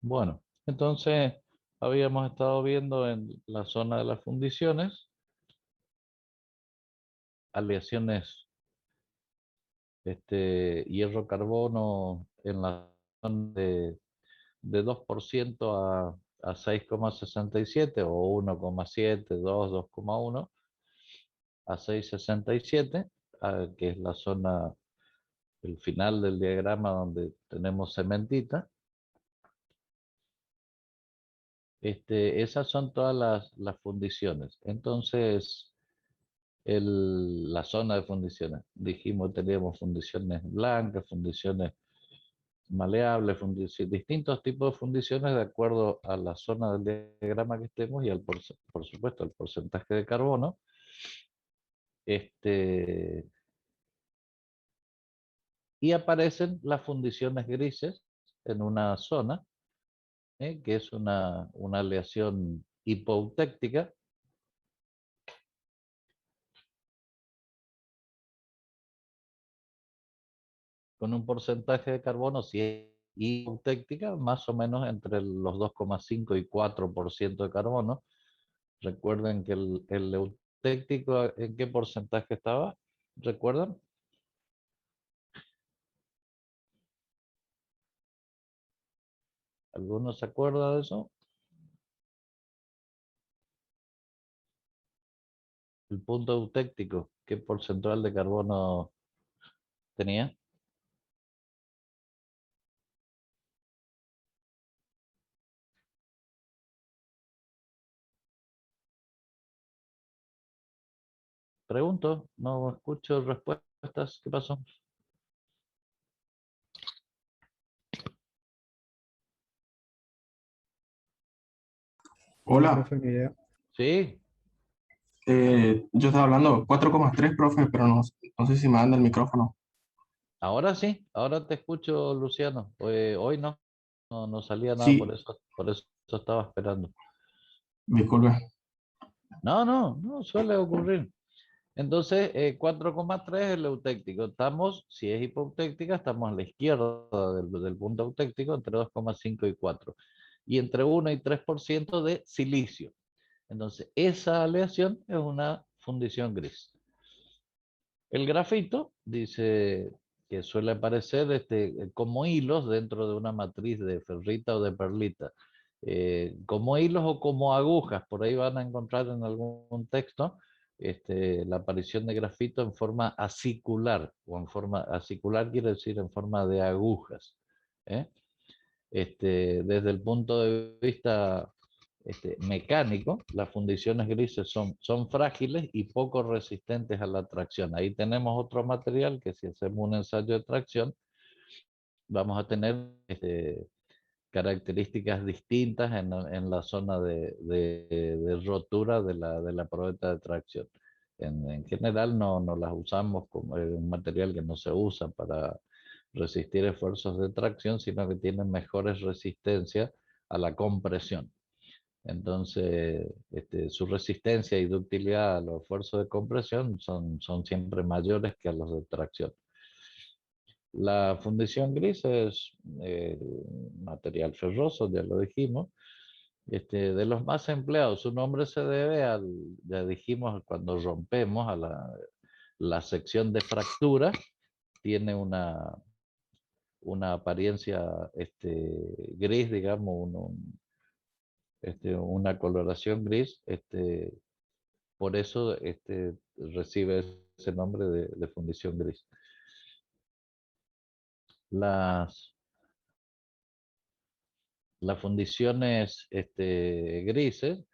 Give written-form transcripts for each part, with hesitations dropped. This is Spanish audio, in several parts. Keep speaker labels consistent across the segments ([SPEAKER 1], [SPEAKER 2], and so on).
[SPEAKER 1] Bueno, entonces habíamos estado viendo en la zona de las fundiciones, aleaciones hierro-carbono en la zona de 2% a 6,67 o 1,7, 2, 2,1 a 6,67, que es la zona, el final del diagrama donde tenemos cementita. Esas son todas las fundiciones. Entonces, la zona de fundiciones. Dijimos, teníamos fundiciones blancas, fundiciones maleables, distintos tipos de fundiciones de acuerdo a la zona del diagrama que estemos y por supuesto el porcentaje de carbono. Y aparecen las fundiciones grises en una zona, que es una aleación hipoeutéctica, con un porcentaje de carbono, si es hipotéctica, más o menos entre los 2,5 y 4% de carbono. Recuerden que el eutéctico, ¿en qué porcentaje estaba? ¿Recuerdan? ¿Alguno se acuerda de eso? El punto eutéctico, ¿qué porcentual de carbono tenía? Pregunto, no escucho respuestas. ¿Qué pasó?
[SPEAKER 2] No,
[SPEAKER 3] Hola,
[SPEAKER 2] profe, ni idea.
[SPEAKER 1] Sí,
[SPEAKER 3] yo estaba hablando 4,3, profe, pero no sé si me anda el micrófono.
[SPEAKER 1] ahora sí, ahora te escucho, Luciano. Hoy no salía nada,
[SPEAKER 3] Sí,
[SPEAKER 1] por eso estaba esperando.
[SPEAKER 3] disculpe.
[SPEAKER 1] No suele ocurrir. Entonces, 4,3 es el eutéctico. Estamos, si es hipotéctica, estamos a la izquierda del punto eutéctico, entre 2,5 y 4. Y entre 1 y 3% de silicio. Entonces, esa aleación es una fundición gris. El grafito dice que suele aparecer como hilos dentro de una matriz de ferrita o de perlita. Como hilos o como agujas, por ahí van a encontrar en algún texto la aparición de grafito en forma acicular, o en forma acicular quiere decir en forma de agujas. ¿eh? Desde el punto de vista mecánico, las fundiciones grises son frágiles y poco resistentes a la tracción. Ahí tenemos otro material que si hacemos un ensayo de tracción, vamos a tener características distintas en la zona de rotura de la probeta de tracción. En general no las usamos como un material que no se usa para resistir esfuerzos de tracción, sino que tienen mejores resistencias a la compresión. Entonces, su resistencia y ductilidad a los esfuerzos de compresión son siempre mayores que a los de tracción. La fundición gris es material ferroso, ya lo dijimos. De los más empleados, su nombre se debe ya dijimos, cuando rompemos a la sección de fractura, tiene una apariencia gris, digamos, una coloración gris, por eso recibe ese nombre de fundición gris. Las, las fundiciones grises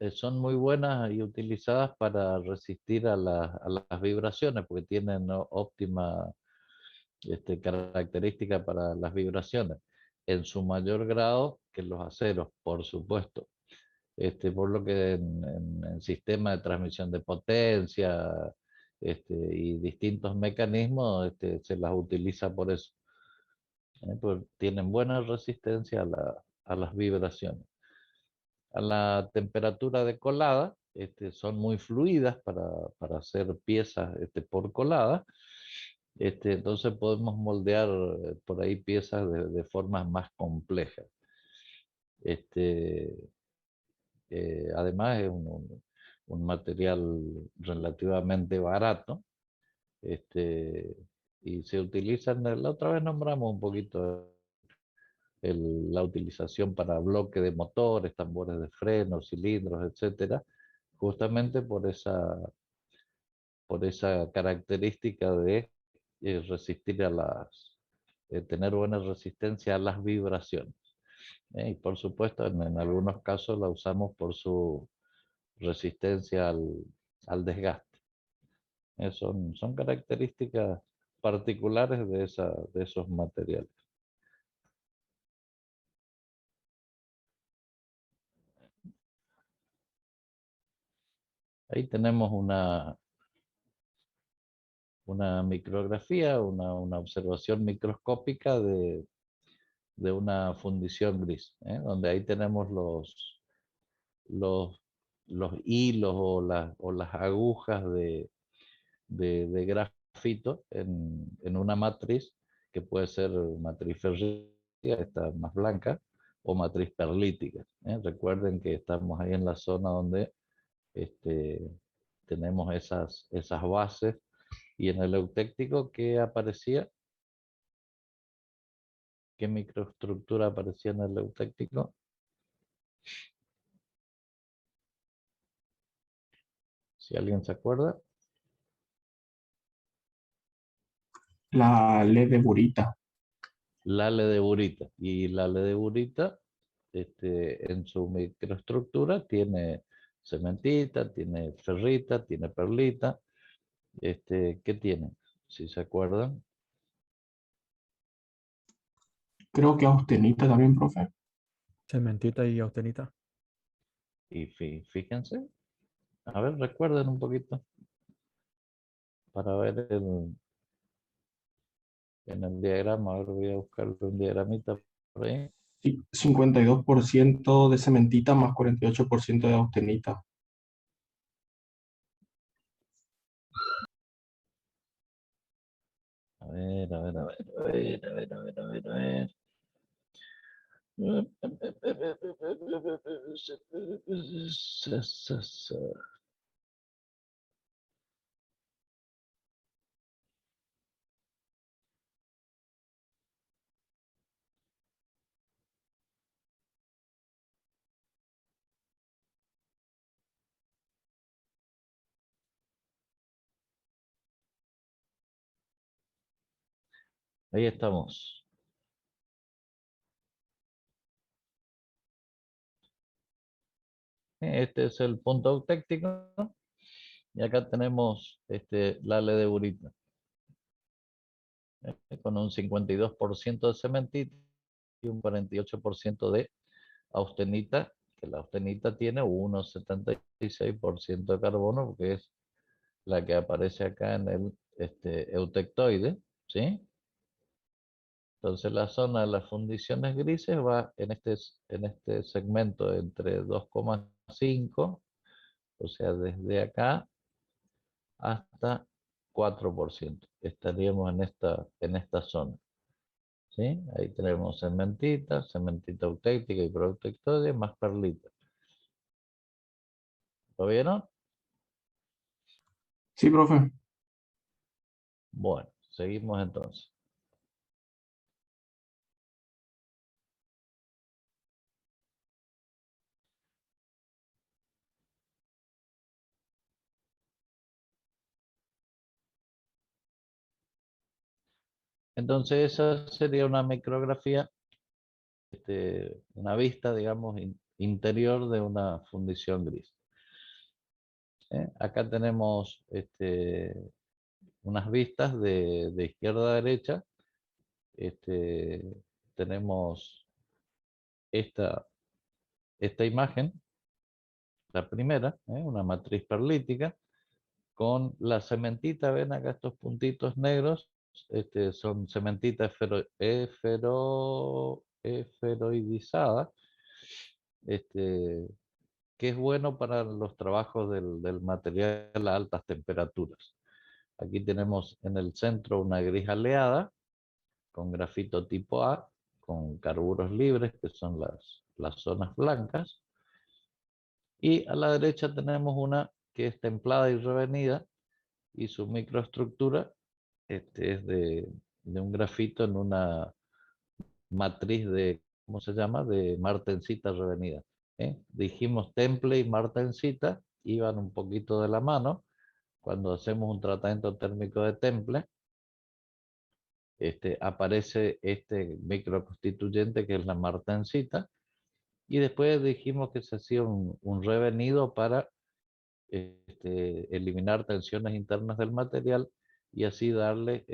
[SPEAKER 1] son muy buenas y utilizadas para resistir a las vibraciones, porque tienen, ¿no?, óptima característica para las vibraciones, en su mayor grado que los aceros, por supuesto. Por lo que en sistema de transmisión de potencia y distintos mecanismos se las utiliza por eso. Pues tienen buena resistencia a las vibraciones. A la temperatura de colada, son muy fluidas para hacer piezas por colada. Entonces podemos moldear por ahí piezas de formas más complejas. Este, Además es un material relativamente barato. Este, y se utilizan, la otra vez nombramos un poquito la utilización para bloque de motores, tambores de freno, cilindros, etcétera, justamente por esa característica de resistir a tener buena resistencia a las vibraciones. Y por supuesto, en algunos casos la usamos por su resistencia al desgaste. Son características particulares de esos materiales. Ahí tenemos una micrografía, una observación microscópica de una fundición gris, donde ahí tenemos los, los hilos o las agujas de grafito en una matriz que puede ser matriz ferrítica, esta más blanca, o matriz perlítica. Recuerden que estamos ahí en la zona donde este, tenemos esas bases, y en el eutéctico, ¿qué aparecía? ¿Qué microestructura aparecía en el eutéctico? Si alguien se acuerda.
[SPEAKER 3] La LED de Burita.
[SPEAKER 1] La ledeburita. Y la ledeburita, en su microestructura, tiene cementita, tiene ferrita, tiene perlita. ¿Qué tiene? Si se acuerdan.
[SPEAKER 3] Creo que austenita también, profe.
[SPEAKER 4] Cementita y austenita.
[SPEAKER 1] Y fíjense, a ver, recuerden un poquito para ver en el diagrama. A ver, voy a buscar un diagramita por ahí.
[SPEAKER 3] Sí, 52% de cementita más 48% de austenita.
[SPEAKER 1] A ver, a ver, a ver, a ver, a ver, a ver, a ver, a ver. Ahí estamos. Este es el punto eutéctico. Y acá tenemos la ledeburita, con un 52% de cementita y un 48% de austenita, que la austenita tiene un 76% de carbono, porque es la que aparece acá en el eutectoide, ¿sí? Entonces la zona de las fundiciones grises va en este segmento entre 2,5, o sea, desde acá hasta 4%. Estaríamos en esta zona, ¿sí? Ahí tenemos cementita eutéctica y proeutectoide más perlita. ¿Lo vieron?
[SPEAKER 3] Sí, profe.
[SPEAKER 1] Bueno, seguimos entonces. Entonces esa sería una micrografía, una vista, digamos, interior de una fundición gris. Acá tenemos unas vistas de izquierda a derecha. Este, Tenemos esta imagen, la primera, una matriz perlítica, con la cementita. Ven acá estos puntitos negros, son cementita esferoidizada, que es bueno para los trabajos del material a altas temperaturas. Aquí tenemos en el centro una gris aleada con grafito tipo A, con carburos libres, que son las zonas blancas. Y a la derecha tenemos una que es templada y revenida, y su microestructura es de un grafito en una matriz de, ¿cómo se llama? De martensita revenida. Dijimos temple y martensita iban un poquito de la mano. Cuando hacemos un tratamiento térmico de temple, aparece este microconstituyente que es la martensita, y después dijimos que se hacía un revenido para eliminar tensiones internas del material y así darle,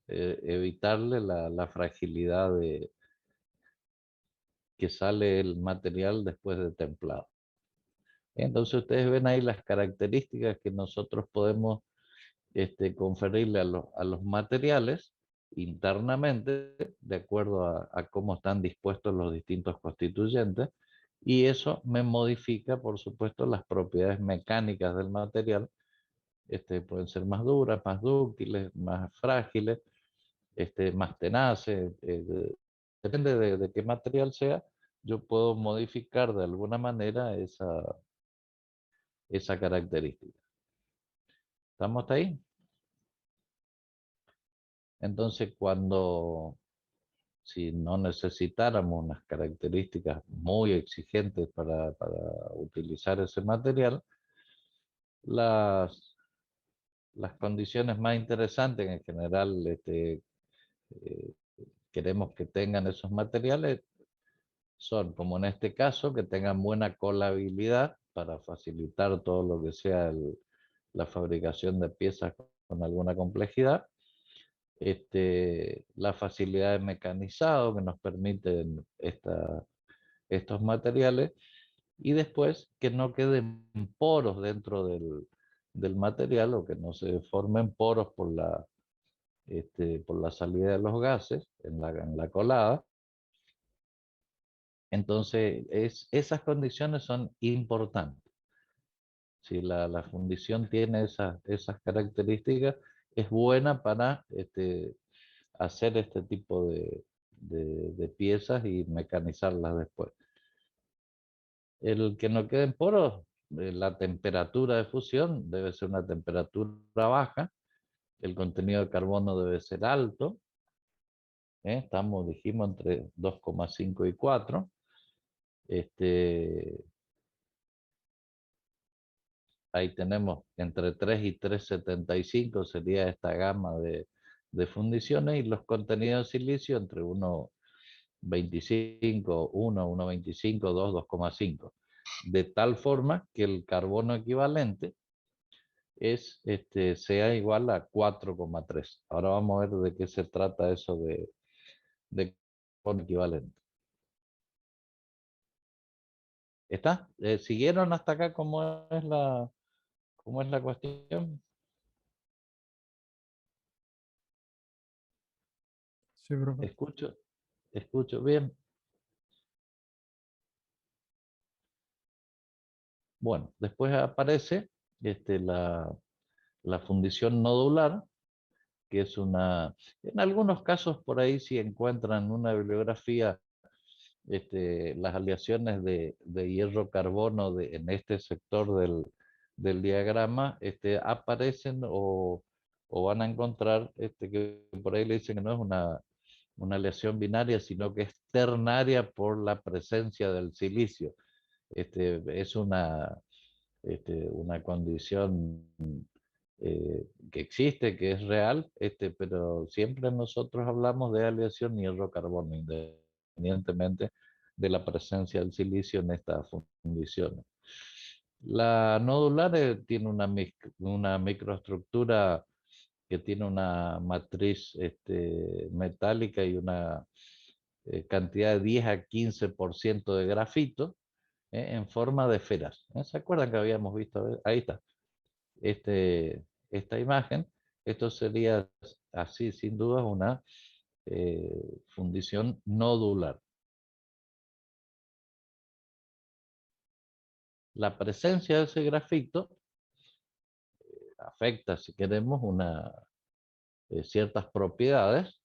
[SPEAKER 1] evitarle la fragilidad que sale el material después de templado. Entonces ustedes ven ahí las características que nosotros podemos conferirle a los materiales internamente de acuerdo a cómo están dispuestos los distintos constituyentes, y eso me modifica, por supuesto, las propiedades mecánicas del material. Pueden ser más duras, más dúctiles, más frágiles, más tenaces, depende de qué material sea, yo puedo modificar de alguna manera esa característica. ¿Estamos hasta ahí? Entonces, si no necesitáramos unas características muy exigentes para utilizar ese material, las condiciones más interesantes en general eh, queremos que tengan esos materiales son, como en este caso, que tengan buena colabilidad para facilitar todo lo que sea la fabricación de piezas con alguna complejidad. La facilidad de mecanizado que nos permiten estos materiales, y después que no queden poros dentro del material, o que no se formen poros por la salida de los gases en la colada. Entonces, esas condiciones son importantes. Si la fundición tiene esas características, es buena para hacer este tipo de piezas y mecanizarlas después. El que no queden poros, la temperatura de fusión debe ser una temperatura baja, el contenido de carbono debe ser alto, dijimos, entre 2,5 y 4. Ahí tenemos entre 3 y 3,75 sería esta gama de fundiciones, y los contenidos de silicio entre 1,25, 1,25, 2, 2,5. De tal forma que el carbono equivalente sea igual a 4,3. Ahora vamos a ver de qué se trata eso de carbono equivalente. ¿Está? ¿Siguieron hasta acá cómo es la cuestión?
[SPEAKER 4] Sí, profe.
[SPEAKER 1] Escucho bien. Bueno, después aparece la fundición nodular, que es en algunos casos por ahí si encuentran una bibliografía, las aleaciones de hierro-carbono en este sector del diagrama, aparecen o van a encontrar que por ahí le dicen que no es una aleación binaria, sino que es ternaria por la presencia del silicio. Es una condición que existe, que es real, pero siempre nosotros hablamos de aleación hierro-carbono, independientemente de la presencia del silicio en estas fundiciones. La nodular tiene una microestructura que tiene una matriz metálica y una cantidad de 10 a 15% de grafito, en forma de esferas. ¿Se acuerdan que habíamos visto? Ahí está. Esta imagen. Esto sería así, sin duda, una fundición nodular. La presencia de ese grafito afecta, si queremos, ciertas propiedades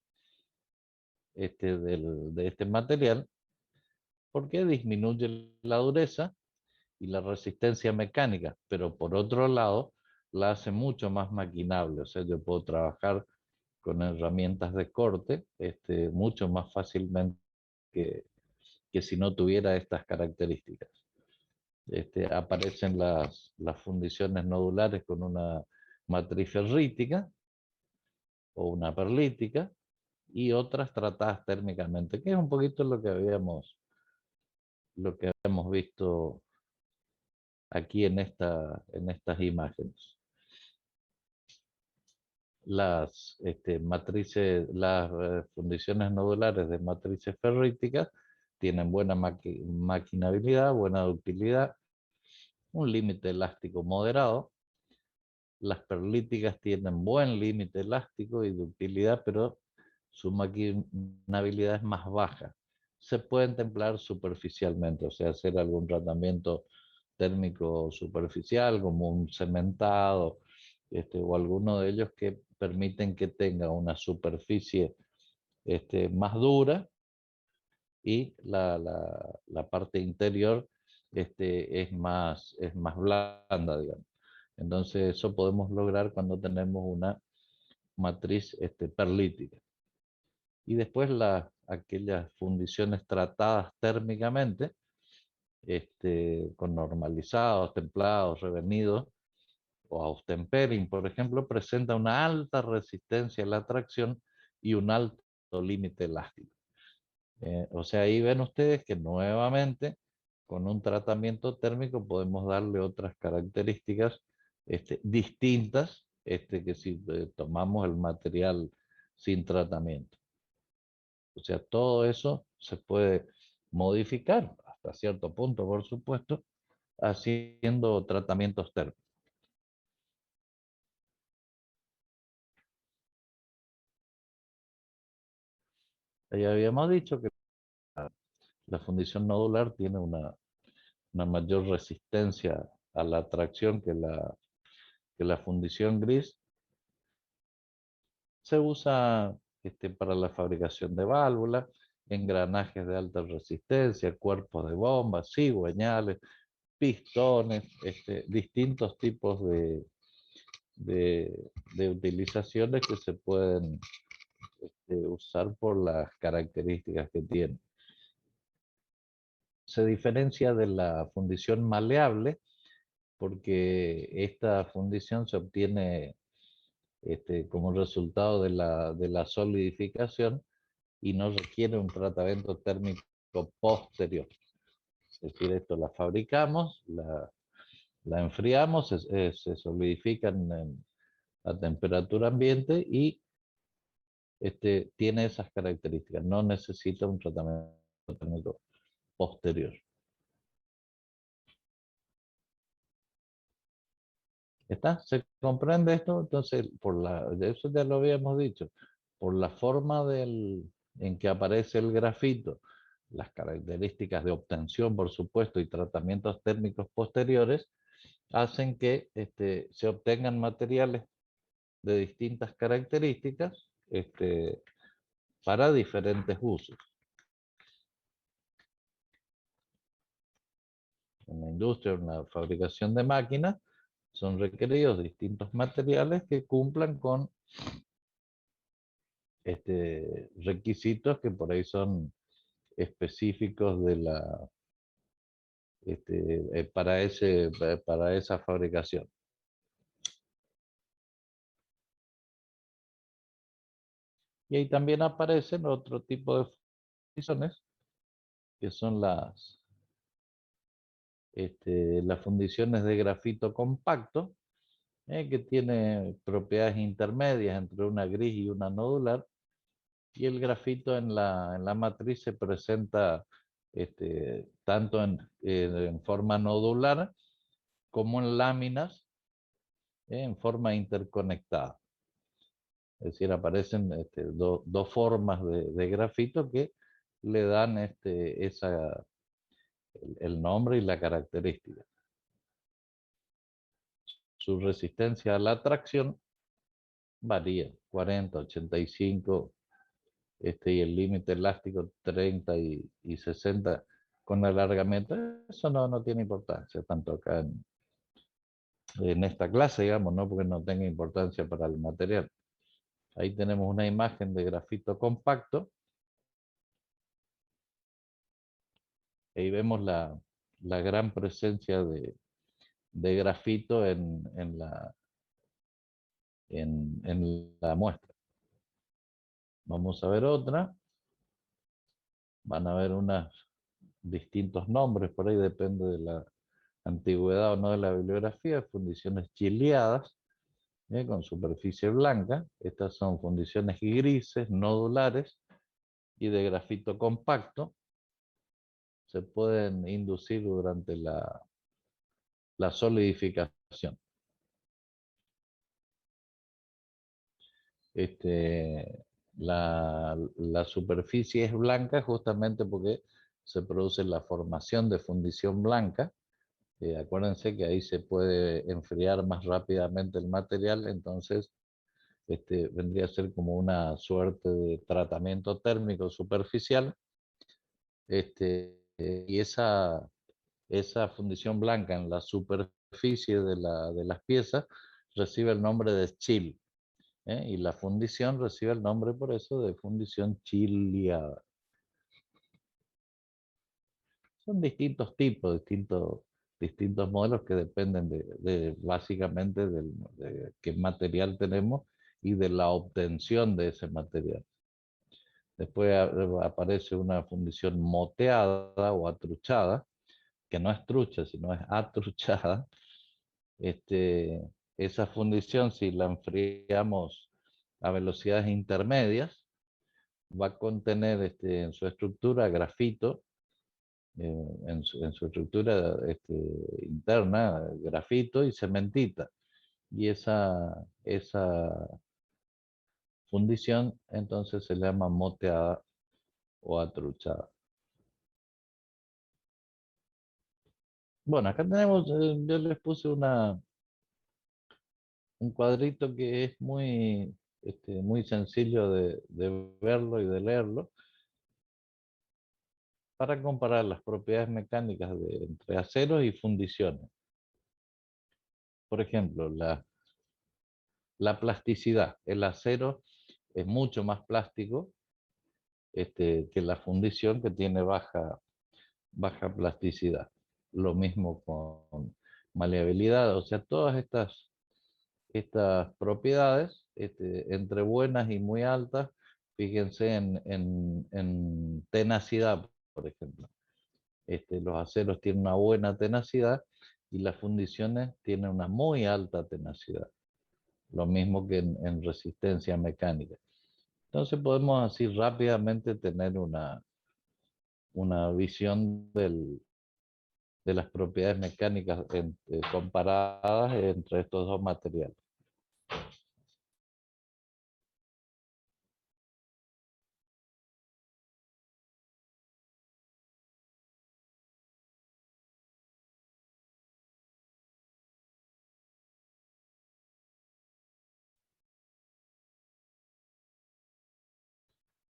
[SPEAKER 1] de este material, porque disminuye la dureza y la resistencia mecánica, pero por otro lado la hace mucho más maquinable. O sea, yo puedo trabajar con herramientas de corte mucho más fácilmente que si no tuviera estas características. Aparecen las fundiciones nodulares con una matriz ferrítica o una perlítica y otras tratadas térmicamente, que es un poquito lo que habíamos visto aquí en estas imágenes. Las fundiciones nodulares de matrices ferríticas tienen buena maquinabilidad, buena ductilidad, un límite elástico moderado. Las perlíticas tienen buen límite elástico y ductilidad, pero su maquinabilidad es más baja. Se pueden templar superficialmente, o sea, hacer algún tratamiento térmico superficial, como un cementado, o alguno de ellos que permiten que tenga una superficie más dura y la parte interior es más blanda, digamos. Entonces eso podemos lograr cuando tenemos una matriz perlítica. Y después aquellas fundiciones tratadas térmicamente, con normalizados, templados, revenidos, o austenperin, por ejemplo, presenta una alta resistencia a la tracción y un alto límite elástico. O sea, ahí ven ustedes que nuevamente con un tratamiento térmico podemos darle otras características distintas que si tomamos el material sin tratamiento. O sea, todo eso se puede modificar hasta cierto punto, por supuesto, haciendo tratamientos térmicos. Ya habíamos dicho que la fundición nodular tiene una mayor resistencia a la tracción que la fundición gris. Se usa para la fabricación de válvulas, engranajes de alta resistencia, cuerpos de bombas, cigüeñales, pistones, distintos tipos de utilizaciones que se pueden usar por las características que tienen. Se diferencia de la fundición maleable porque esta fundición se obtiene como resultado de la solidificación y no requiere un tratamiento térmico posterior. Es decir, esto la fabricamos, la enfriamos, se solidifican a temperatura ambiente y tiene esas características. No necesita un tratamiento térmico posterior. ¿Está? ¿Se comprende esto? Entonces, eso ya lo habíamos dicho, por la forma en que aparece el grafito, las características de obtención, por supuesto, y tratamientos térmicos posteriores, hacen que se obtengan materiales de distintas características para diferentes usos. En la industria, en la fabricación de máquinas, son requeridos distintos materiales que cumplan con requisitos que por ahí son específicos para esa fabricación. Y ahí también aparecen otro tipo de fundiciones, que son las fundiciones de grafito compacto, que tiene propiedades intermedias entre una gris y una nodular, y el grafito en la matriz se presenta tanto en forma nodular como en láminas en forma interconectada. Es decir, aparecen dos formas de grafito que le dan el nombre y la característica. su resistencia a la tracción varía, 40, 85, y el límite elástico 30 y 60 con alargamiento. Eso no tiene importancia, tanto acá en esta clase, digamos, no porque no tenga importancia para el material. Ahí tenemos una imagen de grafito compacto. Ahí vemos la gran presencia de grafito en la muestra. Vamos a ver otra. Van a ver unos distintos nombres, por ahí depende de la antigüedad o no de la bibliografía. Fundiciones chileadas, con superficie blanca. Estas son fundiciones grises, nodulares y de grafito compacto. Se pueden inducir durante la solidificación. La superficie es blanca justamente porque se produce la formación de fundición blanca. Acuérdense que ahí se puede enfriar más rápidamente el material, entonces vendría a ser como una suerte de tratamiento térmico superficial. Y esa fundición blanca en la superficie de las piezas recibe el nombre de chill. Y la fundición recibe el nombre por eso de fundición chileada. Son distintos tipos, distintos modelos que dependen básicamente de qué material tenemos y de la obtención de ese material. Después aparece una fundición moteada o atruchada, que no es trucha, sino es atruchada. Esa fundición, si la enfriamos a velocidades intermedias, va a contener en su estructura grafito, en su estructura interna, grafito y cementita. Y esa fundición entonces se llama moteada o atruchada. Bueno, acá tenemos, yo les puse un cuadrito que es muy sencillo de verlo y de leerlo, para comparar las propiedades mecánicas entre aceros y fundiciones. Por ejemplo, la plasticidad. El acero es mucho más plástico que la fundición, que tiene baja plasticidad. Lo mismo con maleabilidad. O sea, todas estas propiedades, entre buenas y muy altas, fíjense en tenacidad, por ejemplo. Los aceros tienen una buena tenacidad y las fundiciones tienen una muy alta tenacidad. Lo mismo que en resistencia mecánica. Entonces podemos así rápidamente tener una visión de las propiedades mecánicas comparadas entre estos dos materiales.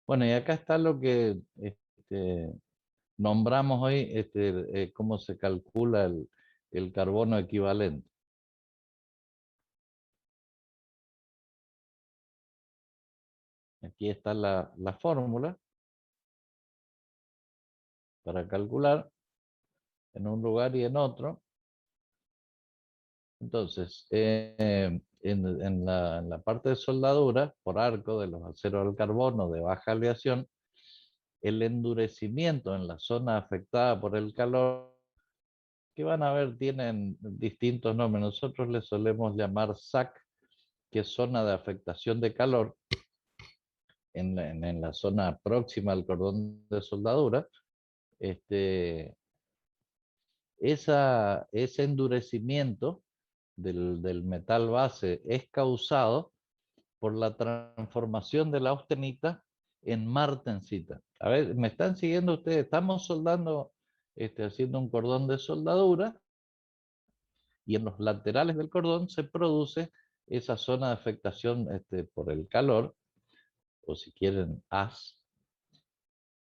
[SPEAKER 1] Bueno, y acá está lo que nombramos hoy, cómo se calcula el carbono equivalente. Aquí está la fórmula para calcular en un lugar y en otro. Entonces, en la parte de soldadura, por arco de los aceros al carbono de baja aleación, el endurecimiento en la zona afectada por el calor, que van a ver, tienen distintos nombres. Nosotros le solemos llamar SAC, que es zona de afectación de calor, en la zona próxima al cordón de soldadura. Ese endurecimiento del metal base es causado por la transformación de la austenita en martensita. A ver, ¿me están siguiendo ustedes? Estamos soldando, haciendo un cordón de soldadura, y en los laterales del cordón se produce esa zona de afectación por el calor, o si quieren haz,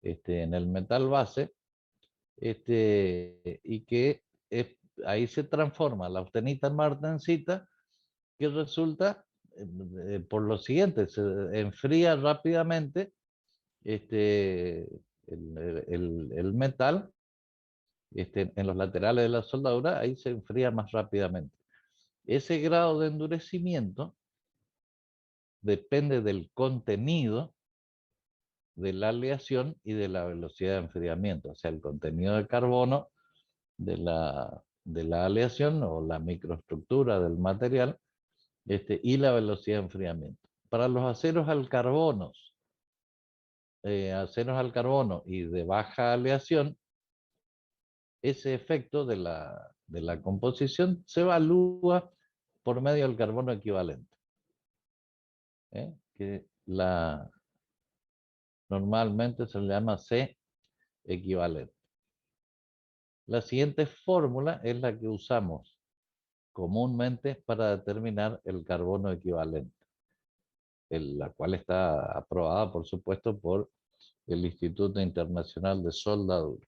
[SPEAKER 1] en el metal base, y que ahí se transforma la austenita en martensita, que resulta por lo siguiente: se enfría rápidamente el metal en los laterales de la soldadura, ahí se enfría más rápidamente. Ese grado de endurecimiento depende del contenido de la aleación y de la velocidad de enfriamiento, o sea, el contenido de carbono de la aleación o la microestructura del material, y la velocidad de enfriamiento. Para los aceros al carbono y de baja aleación, ese efecto de la composición se evalúa por medio del carbono equivalente, que normalmente se le llama C equivalente. La siguiente fórmula es la que usamos comúnmente para determinar el carbono equivalente, la cual está aprobada, por supuesto, por el Instituto Internacional de Soldadura.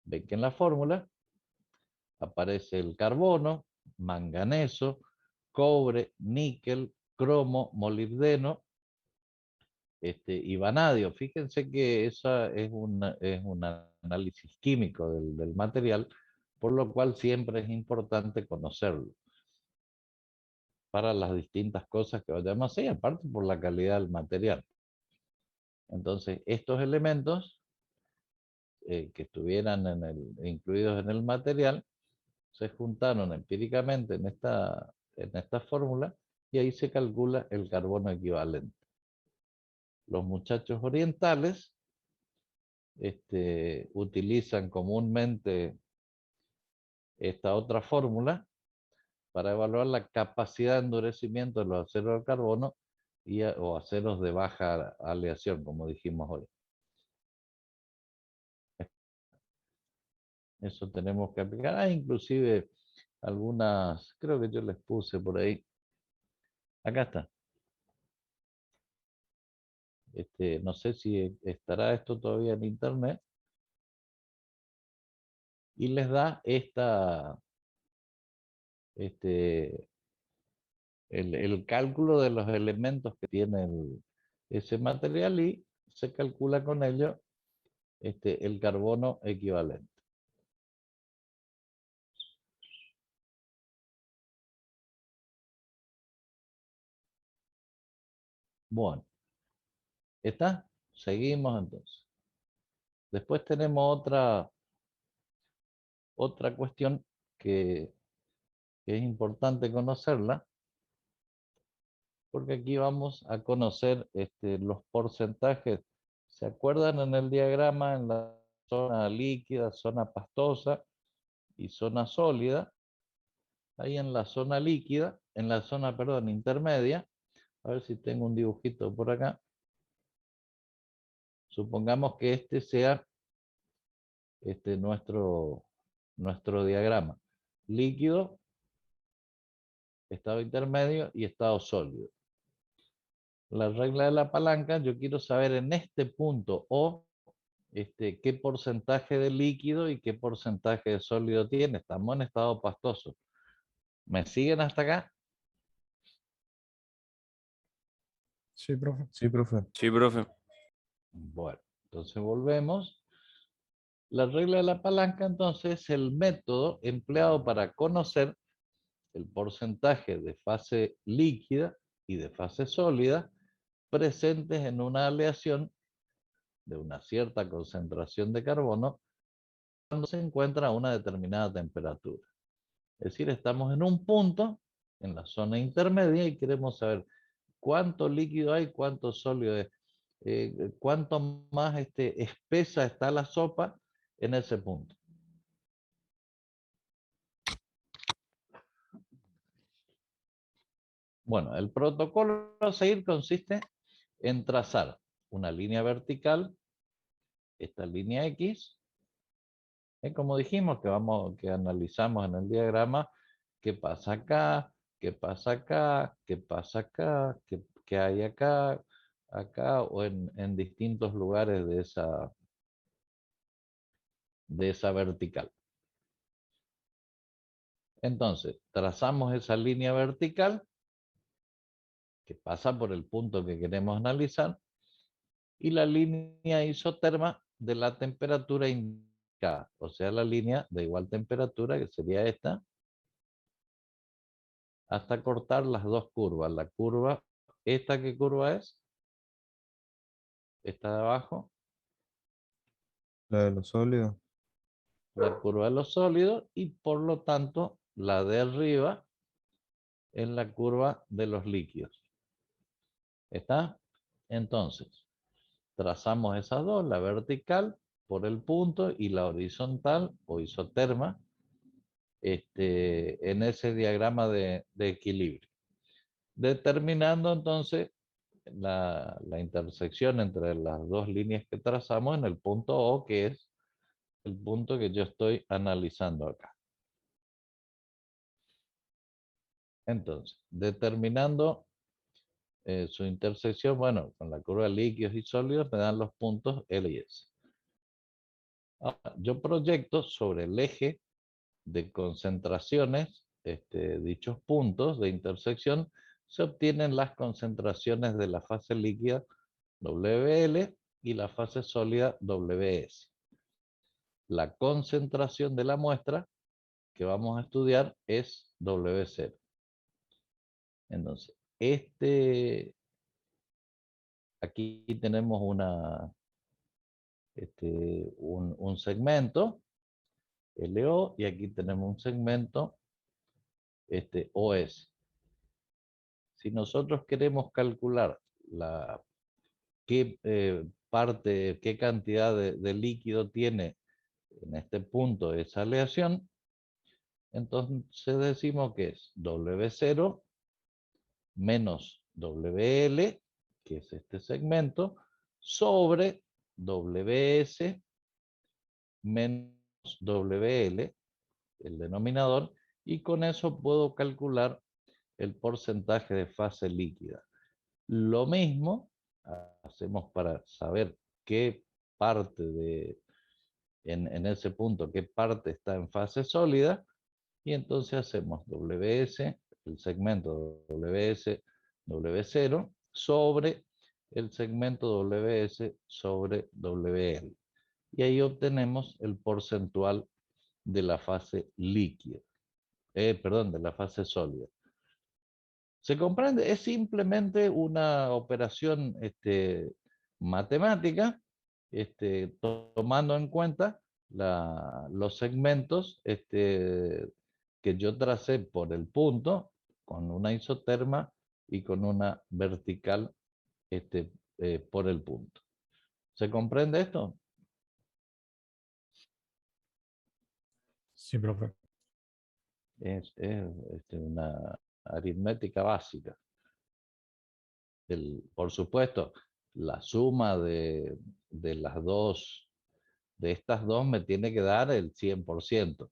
[SPEAKER 1] Ven que en la fórmula aparece el carbono, manganeso, cobre, níquel, cromo, molibdeno, y vanadio. Fíjense que esa es un análisis químico del material, por lo cual siempre es importante conocerlo para las distintas cosas que vayamos a hacer, aparte por la calidad del material. Entonces, estos elementos que estuvieran incluidos en el material se juntaron empíricamente en esta fórmula, y ahí se calcula el carbono equivalente. Los muchachos orientales utilizan comúnmente esta otra fórmula para evaluar la capacidad de endurecimiento de los aceros de carbono o aceros de baja aleación, como dijimos hoy. Eso tenemos que aplicar. Inclusive algunas, creo que yo les puse por ahí. Acá está. No sé si estará esto todavía en internet. Y les da el cálculo de los elementos que tiene ese material, y se calcula con ello el carbono equivalente. Bueno, ¿está? Seguimos entonces. Después tenemos otra cuestión que es importante conocerla, porque aquí vamos a conocer los porcentajes. ¿Se acuerdan en el diagrama, en la zona líquida, zona pastosa y zona sólida? Ahí en la zona líquida, en la zona, perdón, intermedia, a ver si tengo un dibujito por acá. Supongamos que este sea nuestro diagrama. Líquido, estado intermedio y estado sólido. La regla de la palanca, yo quiero saber en este punto O, qué porcentaje de líquido y qué porcentaje de sólido tiene. Estamos en estado pastoso. ¿Me siguen hasta acá?
[SPEAKER 4] Sí, profe.
[SPEAKER 2] Sí, profe.
[SPEAKER 5] Sí, profe.
[SPEAKER 1] Bueno, entonces volvemos. La regla de la palanca, entonces, es el método empleado para conocer el porcentaje de fase líquida y de fase sólida presentes en una aleación de una cierta concentración de carbono cuando se encuentra a una determinada temperatura. Es decir, estamos en un punto, en la zona intermedia, y queremos saber cuánto líquido hay, cuánto sólido es, cuánto más espesa está la sopa en ese punto. Bueno, el protocolo a seguir consiste en trazar una línea vertical, esta línea X, Como dijimos que analizamos en el diagrama qué pasa acá, qué pasa acá, qué pasa acá, qué hay acá, acá o en distintos lugares de esa vertical. Entonces, trazamos esa línea vertical que pasa por el punto que queremos analizar y la línea isoterma de la temperatura indicada, o sea, la línea de igual temperatura, que sería esta, hasta cortar las dos curvas. La curva, ¿esta qué curva es? Esta de abajo,
[SPEAKER 5] La de los sólidos.
[SPEAKER 1] la curva de los sólidos, y por lo tanto, la de arriba es la curva de los líquidos. ¿Está? Entonces, trazamos esas dos, la vertical por el punto y la horizontal o isoterma en ese diagrama de equilibrio. Determinando entonces la intersección entre las dos líneas que trazamos en el punto O, que es el punto que yo estoy analizando acá. Entonces, determinando su intersección, bueno, con la curva de líquidos y sólidos me dan los puntos L y S. Ahora, yo proyecto sobre el eje de concentraciones, dichos puntos de intersección, se obtienen las concentraciones de la fase líquida WL y la fase sólida WS. La concentración de la muestra que vamos a estudiar es W0. Entonces, aquí tenemos un segmento LO y aquí tenemos un segmento OS. Si nosotros queremos calcular qué qué cantidad de líquido tiene en este punto esa aleación, entonces decimos que es W0 menos WL, que es este segmento, sobre WS menos WL, el denominador, y con eso puedo calcular el porcentaje de fase líquida. Lo mismo hacemos para saber qué parte en ese punto, qué parte está en fase sólida, y entonces hacemos WS, el segmento WS, W0, sobre el segmento WS sobre WL. Y ahí obtenemos el porcentual de la fase líquida, perdón, de la fase sólida. ¿Se comprende? Es simplemente una operación matemática, tomando en cuenta los segmentos que yo tracé por el punto, con una isoterma y con una vertical por el punto. ¿Se comprende esto?
[SPEAKER 4] Sí, profe.
[SPEAKER 1] Es una aritmética básica. Por supuesto, la suma de las dos, de estas dos me tiene que dar el 100%,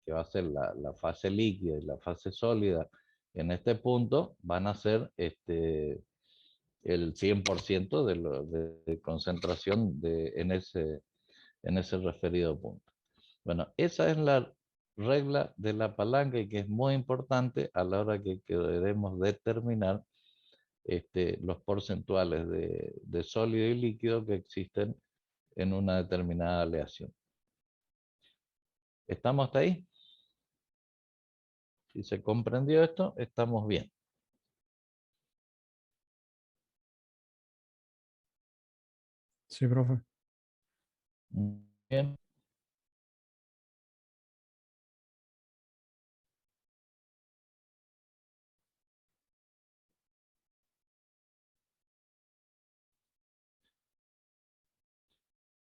[SPEAKER 1] que va a ser la fase líquida y la fase sólida. En este punto van a ser el 100% de concentración en ese referido punto. Bueno, esa es la regla de la palanca y que es muy importante a la hora que queremos determinar los porcentuales de sólido y líquido que existen en una determinada aleación. ¿Estamos hasta ahí? Si se comprendió esto, estamos bien.
[SPEAKER 4] Sí, profe.
[SPEAKER 1] Bien.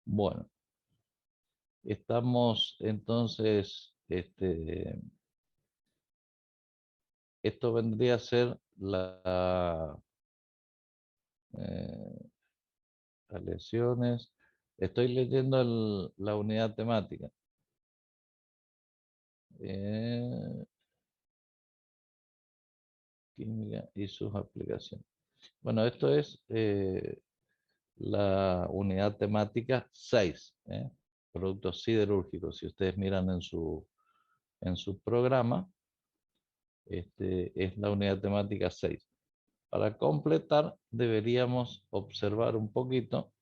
[SPEAKER 1] Bueno, estamos entonces, esto vendría a ser las aleaciones. Estoy leyendo la unidad temática. Química y sus aplicaciones. Bueno, esto es la unidad temática 6, productos siderúrgicos. Si ustedes miran en su programa, es la unidad temática 6. Para completar, deberíamos observar un poquito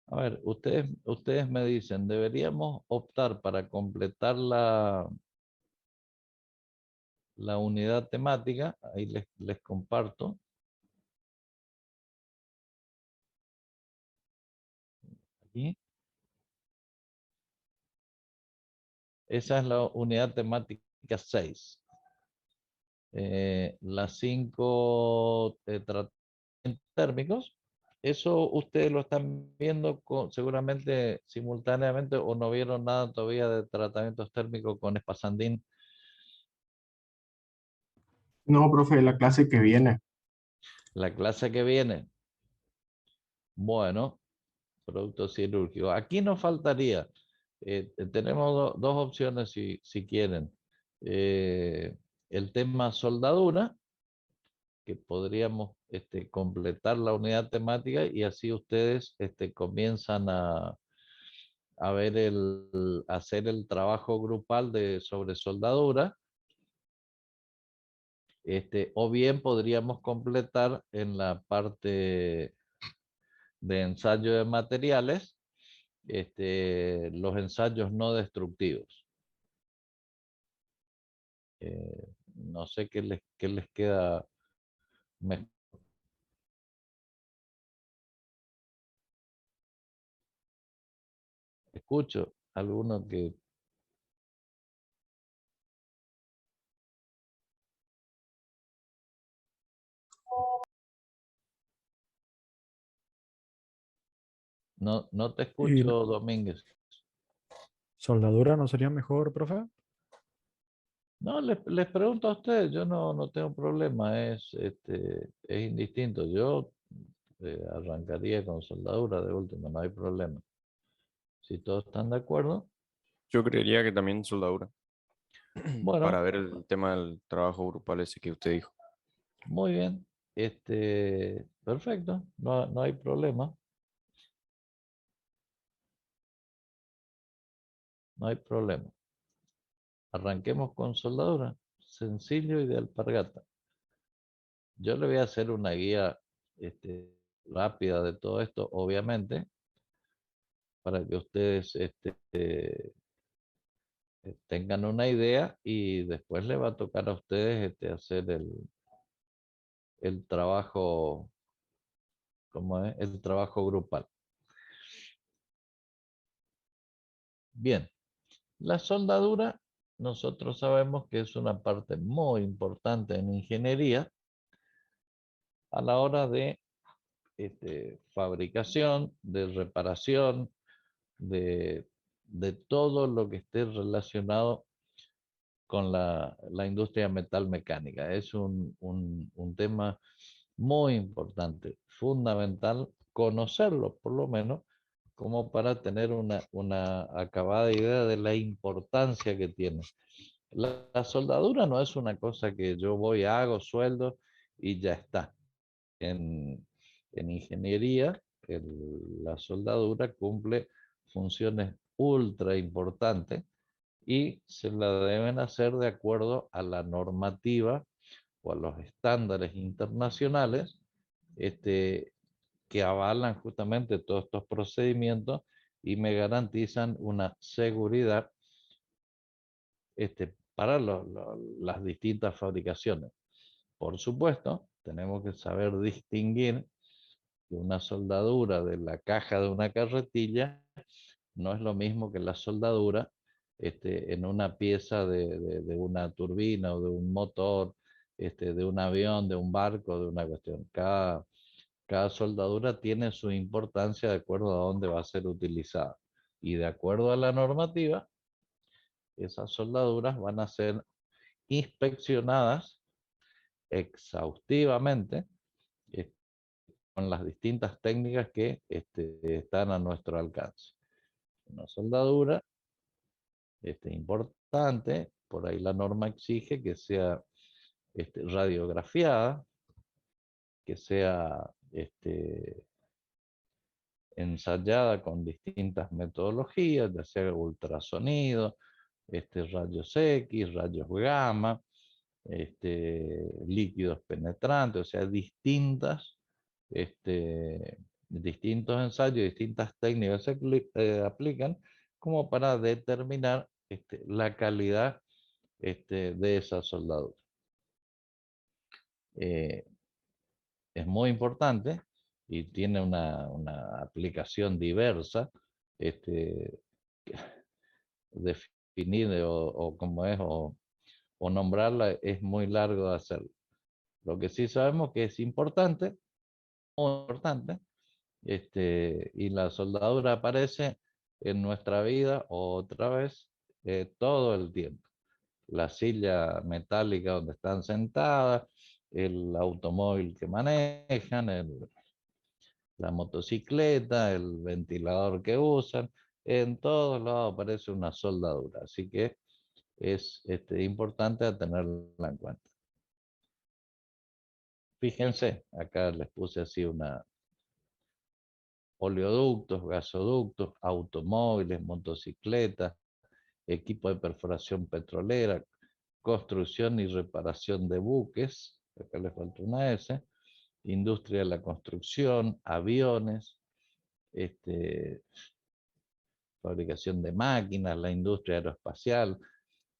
[SPEAKER 1] a ver, ustedes me dicen, deberíamos optar para completar la unidad temática. Ahí les comparto. Aquí. Esa es la unidad temática 6. Las 5 tratamientos térmicos. Eso ustedes lo están viendo seguramente simultáneamente, o no vieron nada todavía de tratamientos térmicos con espasandín.
[SPEAKER 3] No, profe, la clase que viene.
[SPEAKER 1] La clase que viene. Bueno, productos quirúrgicos. Aquí nos faltaría, tenemos dos opciones si quieren. El tema soldadura, que podríamos completar la unidad temática y así ustedes comienzan a ver hacer el trabajo grupal sobre soldadura. O bien podríamos completar en la parte de ensayo de materiales, los ensayos no destructivos. No sé qué les queda mejor. Escucho alguno que... No te
[SPEAKER 4] ¿Y
[SPEAKER 1] escucho, Domínguez.
[SPEAKER 4] soldadura no sería mejor, profe?
[SPEAKER 1] No, les pregunto a ustedes, yo no tengo problema, es indistinto. Yo arrancaría con soldadura de última, no hay problema. Si todos están de acuerdo,
[SPEAKER 6] Yo creería que también soldadura, para
[SPEAKER 1] bueno,
[SPEAKER 6] ver el tema del trabajo grupal ese que usted dijo.
[SPEAKER 1] muy bien. Perfecto, no hay problema. No hay problema. Arranquemos con soldadura, sencillo y de alpargata. Yo le voy a hacer una guía rápida de todo esto, obviamente, para que ustedes tengan una idea y después le va a tocar a ustedes hacer el trabajo, ¿cómo es? El trabajo grupal. Bien, la soldadura, nosotros sabemos que es una parte muy importante en ingeniería a la hora de fabricación, de reparación, de, todo lo que esté relacionado con la industria metalmecánica. Es un tema muy importante, fundamental, conocerlo por lo menos, como para tener una acabada idea de la importancia que tiene. La soldadura no es una cosa que yo voy, hago sueldo y ya está. En ingeniería, la soldadura cumple funciones ultra importantes y se la deben hacer de acuerdo a la normativa o a los estándares internacionales que avalan justamente todos estos procedimientos y me garantizan una seguridad para las distintas fabricaciones. Por supuesto, tenemos que saber distinguir que una soldadura de la caja de una carretilla no es lo mismo que la soldadura en una pieza de una turbina o de un motor, de un avión, de un barco, de una cuestión. Cada soldadura tiene su importancia de acuerdo a dónde va a ser utilizada. Y de acuerdo a la normativa, esas soldaduras van a ser inspeccionadas exhaustivamente eh, con las distintas técnicas que están a nuestro alcance. Una soldadura importante, por ahí la norma exige que sea radiografiada, que sea ensayada con distintas metodologías, ya sea ultrasonido, rayos X, rayos gamma, líquidos penetrantes, o sea, distintos ensayos, distintas técnicas se aplican como para determinar la calidad de esa soldadura. Es muy importante y tiene una aplicación diversa, definir o cómo es, o nombrarla es muy largo de hacerlo. Lo que sí sabemos que es importante, muy importante, y la soldadura aparece en nuestra vida otra vez todo el tiempo. La silla metálica donde están sentadas, el automóvil que manejan, la motocicleta, el ventilador que usan, en todos lados aparece una soldadura. Así que es importante tenerla en cuenta. Fíjense, acá les puse así oleoductos, gasoductos, automóviles, motocicletas, equipo de perforación petrolera, construcción y reparación de buques, acá les falta una S, industria de la construcción, aviones, fabricación de máquinas, la industria aeroespacial,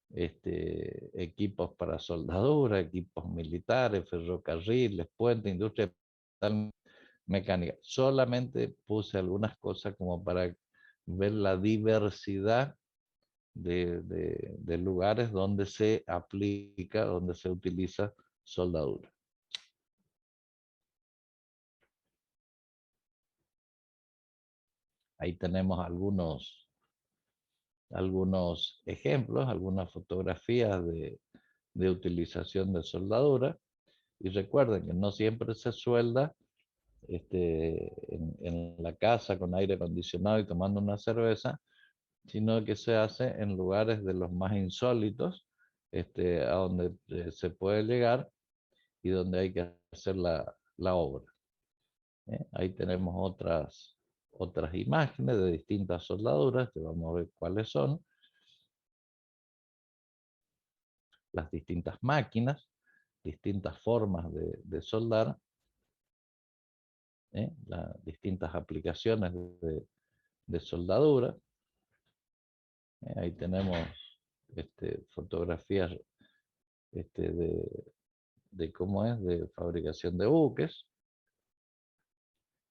[SPEAKER 1] equipos para soldadura, equipos militares, ferrocarriles, puentes, industria mecánica. Solamente puse algunas cosas como para ver la diversidad de lugares donde se aplica, donde se utiliza soldadura. Ahí tenemos algunos ejemplos, algunas fotografías de utilización de soldadura. Y recuerden que no siempre se suelda en la casa con aire acondicionado y tomando una cerveza, sino que se hace en lugares de los más insólitos, a donde se puede llegar y donde hay que hacer la obra. Ahí tenemos otras imágenes de distintas soldaduras, que vamos a ver cuáles son. Las distintas máquinas, distintas formas de soldar, las distintas aplicaciones de soldadura. Ahí tenemos fotografías de cómo es, de fabricación de buques.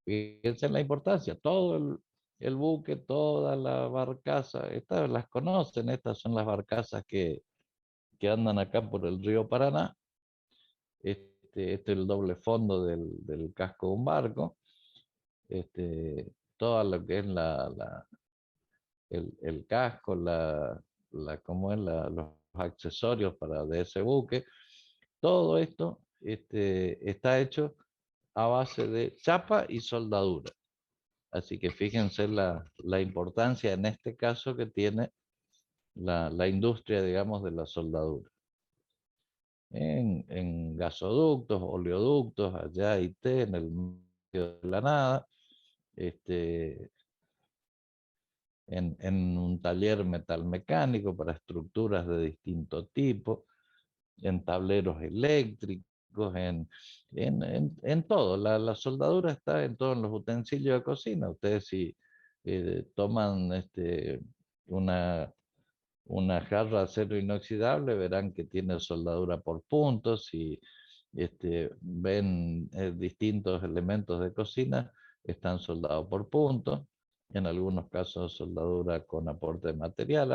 [SPEAKER 1] Fíjense en la importancia, todo el buque, toda la barcaza, estas las conocen, estas son las barcazas que andan acá por el río Paraná. Este es el doble fondo del casco de un barco. Todo lo que es el casco, cómo es los accesorios de ese buque, todo esto está hecho a base de chapa y soldadura. Así que fíjense la importancia en este caso que tiene la industria, digamos, de la soldadura. En gasoductos, oleoductos, allá en el medio de la nada, en un taller metalmecánico para estructuras de distinto tipo, en tableros eléctricos, en todo. La soldadura está en todos los utensilios de cocina. Ustedes si toman una jarra de acero inoxidable, verán que tiene soldadura por puntos. Si ven distintos elementos de cocina, están soldados por puntos, en algunos casos soldadura con aporte de material.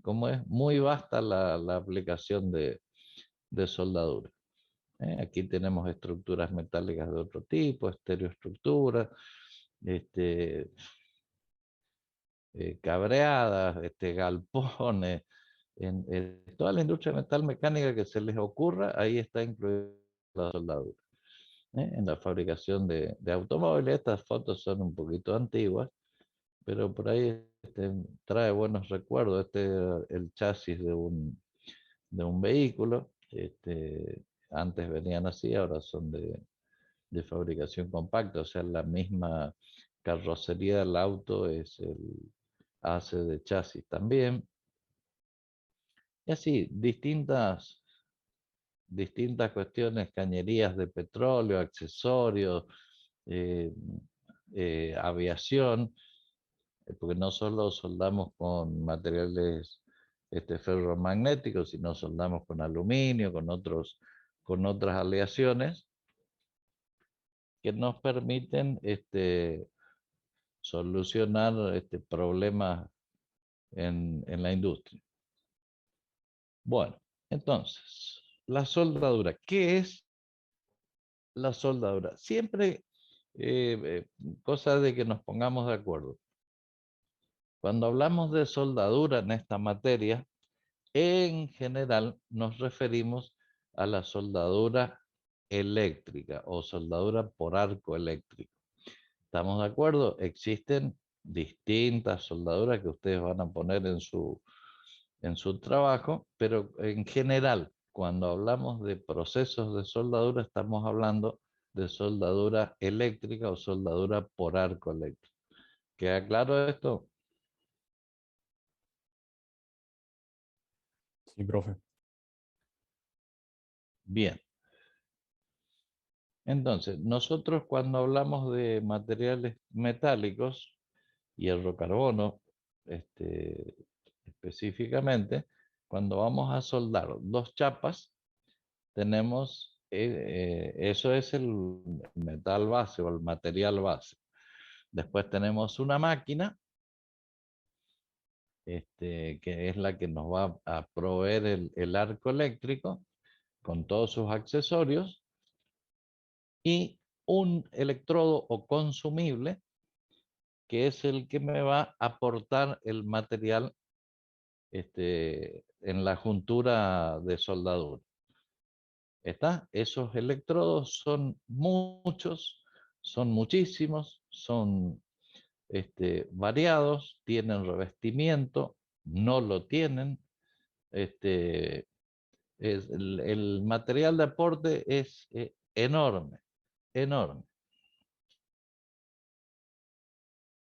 [SPEAKER 1] Como es muy vasta la aplicación de soldadura. Aquí tenemos estructuras metálicas de otro tipo, estereoestructuras, cabreadas, galpones, en toda la industria metalmecánica que se les ocurra, ahí está incluida la soldadura. En la fabricación de automóviles, estas fotos son un poquito antiguas, pero por ahí trae buenos recuerdos. Este era el chasis de un vehículo. Antes venían así, ahora son de fabricación compacta, o sea, la misma carrocería del auto hace de chasis también. Y así, distintas cuestiones, cañerías de petróleo, accesorios, eh, aviación, porque no solo soldamos con materiales ferromagnéticos, sino soldamos con aluminio, con otras aleaciones que nos permiten solucionar problemas en la industria. Bueno, entonces, la soldadura. ¿Qué es la soldadura? Siempre cosa de que nos pongamos de acuerdo. Cuando hablamos de soldadura en esta materia, en general nos referimos a la soldadura eléctrica o soldadura por arco eléctrico. ¿Estamos de acuerdo? Existen distintas soldaduras que ustedes van a poner en su trabajo, pero en general, cuando hablamos de procesos de soldadura, estamos hablando de soldadura eléctrica o soldadura por arco eléctrico. ¿Queda claro esto?
[SPEAKER 4] Sí, profe.
[SPEAKER 1] Bien. Entonces, nosotros cuando hablamos de materiales metálicos, hierro, carbono, específicamente, cuando vamos a soldar dos chapas, tenemos, eso es el metal base o el material base. Después tenemos una máquina, que es la que nos va a proveer el arco eléctrico con todos sus accesorios, y un electrodo o consumible, que es el que me va a aportar el material en la juntura de soldadura. ¿Está? Esos electrodos son muchos, son muchísimos, son variados, tienen revestimiento, no lo tienen. El material de aporte es enorme, enorme.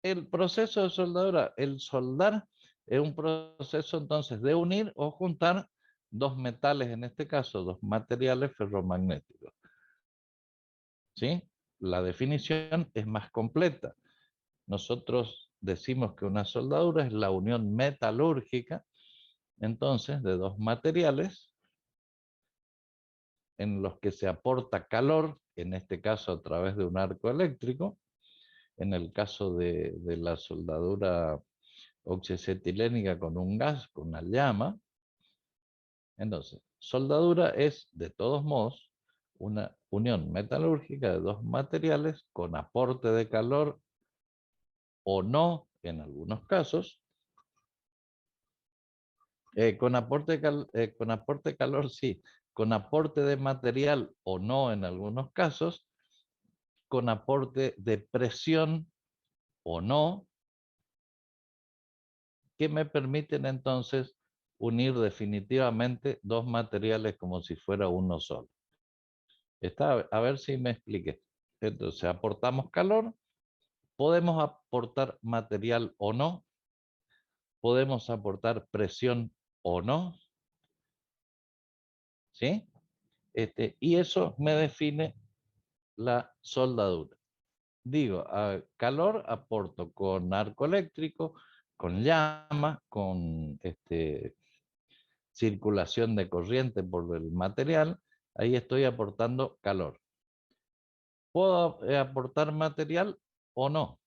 [SPEAKER 1] El proceso de soldadura, el soldar, es un proceso entonces de unir o juntar dos metales, en este caso dos materiales ferromagnéticos. ¿Sí? La definición es más completa. Nosotros decimos que una soldadura es la unión metalúrgica, entonces, de dos materiales en los que se aporta calor, en este caso a través de un arco eléctrico. En el caso de la soldadura oxiacetilénica con un gas, con una llama. Entonces, soldadura es, de todos modos, una unión metalúrgica de dos materiales con aporte de calor o no, en algunos casos. Con aporte de calor, sí. Con aporte de material o no, en algunos casos. Con aporte de presión o no, que me permiten entonces unir definitivamente dos materiales como si fuera uno solo. A ver si me expliqué. Entonces, aportamos calor, podemos aportar material o no, podemos aportar presión o no, ¿sí? Y eso me define la soldadura. Digo, calor aporto con arco eléctrico, con llama, con circulación de corriente por el material, ahí estoy aportando calor. ¿Puedo aportar material o no?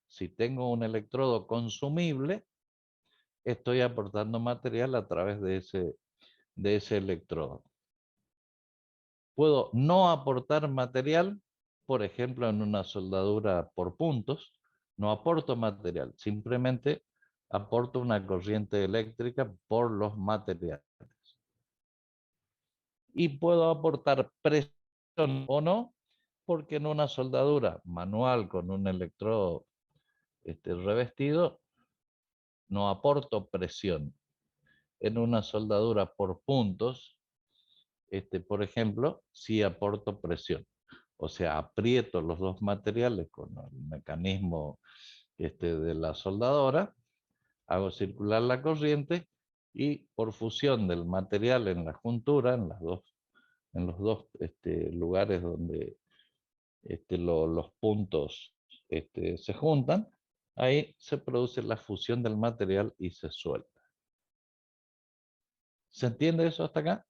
[SPEAKER 1] Si tengo un electrodo consumible, estoy aportando material a través de ese electrodo. Puedo no aportar material, por ejemplo, en una soldadura por puntos, no aporto material, simplemente aporto una corriente eléctrica por los materiales. Y puedo aportar presión o no, porque en una soldadura manual con un electrodo revestido, no aporto presión. En una soldadura por puntos, por ejemplo, sí aporto presión. O sea, aprieto los dos materiales con el mecanismo de la soldadora, hago circular la corriente y por fusión del material en la juntura, en los dos lugares donde los puntos se juntan, ahí se produce la fusión del material y se suelta. ¿Se entiende eso hasta acá?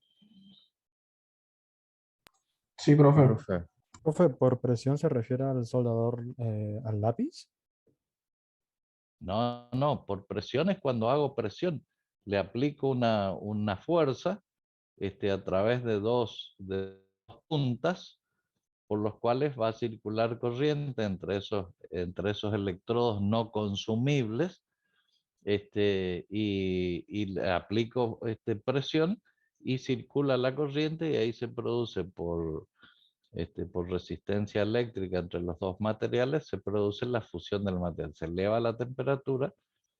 [SPEAKER 3] Sí, profe.
[SPEAKER 5] Profe,
[SPEAKER 4] Profe, ¿por presión se refiere al soldador, al lápiz?
[SPEAKER 1] No, no, por presión es cuando hago presión. Le aplico una fuerza a través de dos puntas por los cuales va a circular corriente entre esos electrodos no consumibles, y le aplico presión y circula la corriente y ahí se produce por resistencia eléctrica entre los dos materiales, se produce la fusión del material. Se eleva la temperatura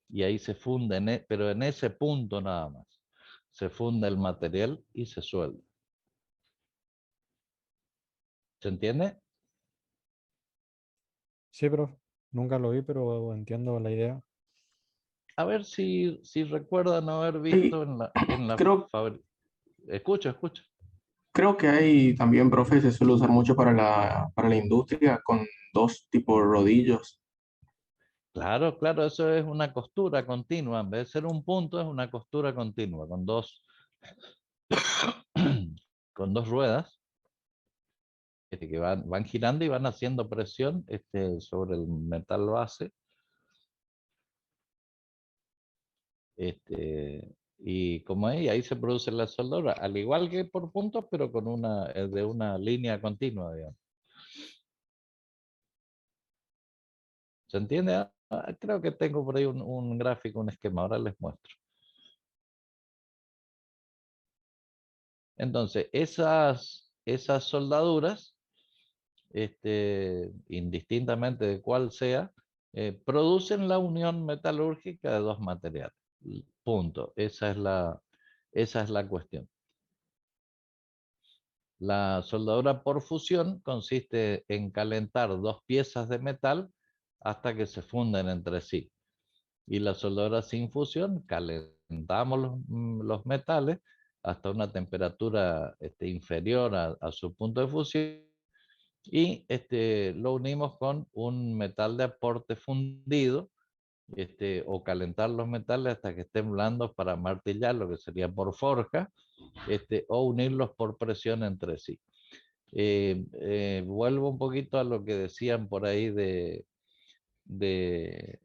[SPEAKER 1] y ahí se funde, pero en ese punto nada más. Se funde el material y se suelda. ¿Se entiende?
[SPEAKER 4] Sí, profe. Nunca lo vi, pero entiendo la idea.
[SPEAKER 1] A ver si recuerdan haber
[SPEAKER 3] Sí,
[SPEAKER 1] visto en la
[SPEAKER 3] creo,
[SPEAKER 1] fábrica. Escucha.
[SPEAKER 3] creo que hay también, profe, se suele usar mucho para la industria con dos tipos de rodillos.
[SPEAKER 1] Claro, eso es una costura continua. En vez de ser un punto, es una costura continua con con dos ruedas que van girando y van haciendo presión sobre el metal base. Y como ahí se produce la soldadura, al igual que por puntos, pero con de una línea continua, digamos. ¿Se entiende? Creo que tengo por ahí un gráfico, un esquema, ahora les muestro. Entonces, esas soldaduras, indistintamente de cuál sea, producen la unión metalúrgica de dos materiales. Punto. Esa es la cuestión. La soldadura por fusión consiste en calentar dos piezas de metal hasta que se funden entre sí. Y la soldadura sin fusión, calentamos los metales hasta una temperatura inferior a su punto de fusión y lo unimos con un metal de aporte fundido, o calentar los metales hasta que estén blandos para martillar, lo que sería por forja, o unirlos por presión entre sí. Vuelvo un poquito a lo que decían por ahí de, de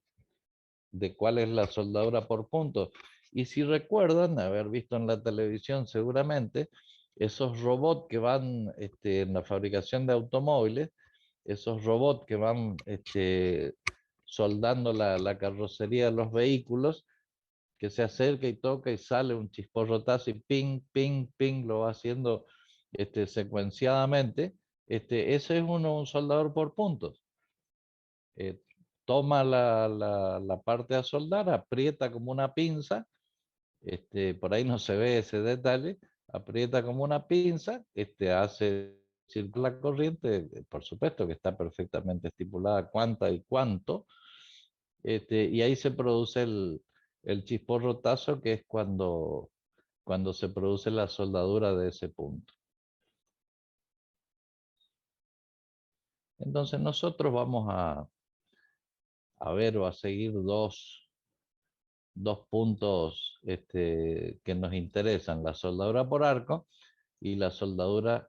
[SPEAKER 1] cuál es la soldadura por puntos. Y si recuerdan haber visto en la televisión seguramente, esos robots que van en la fabricación de automóviles, esos robots que van soldando la carrocería de los vehículos, que se acerca y toca y sale un chisporrotazo y ping, ping, ping, lo va haciendo secuenciadamente. Ese es un soldador por puntos. Eh, Toma la parte a soldar, aprieta como una pinza, por ahí no se ve ese detalle, aprieta como una pinza, hace circular la corriente, por supuesto que está perfectamente estipulada cuánta y cuánto, y ahí se produce el chisporrotazo, que es cuando se produce la soldadura de ese punto. Entonces nosotros vamos a ver o a seguir dos puntos que nos interesan, la soldadura por arco y la soldadura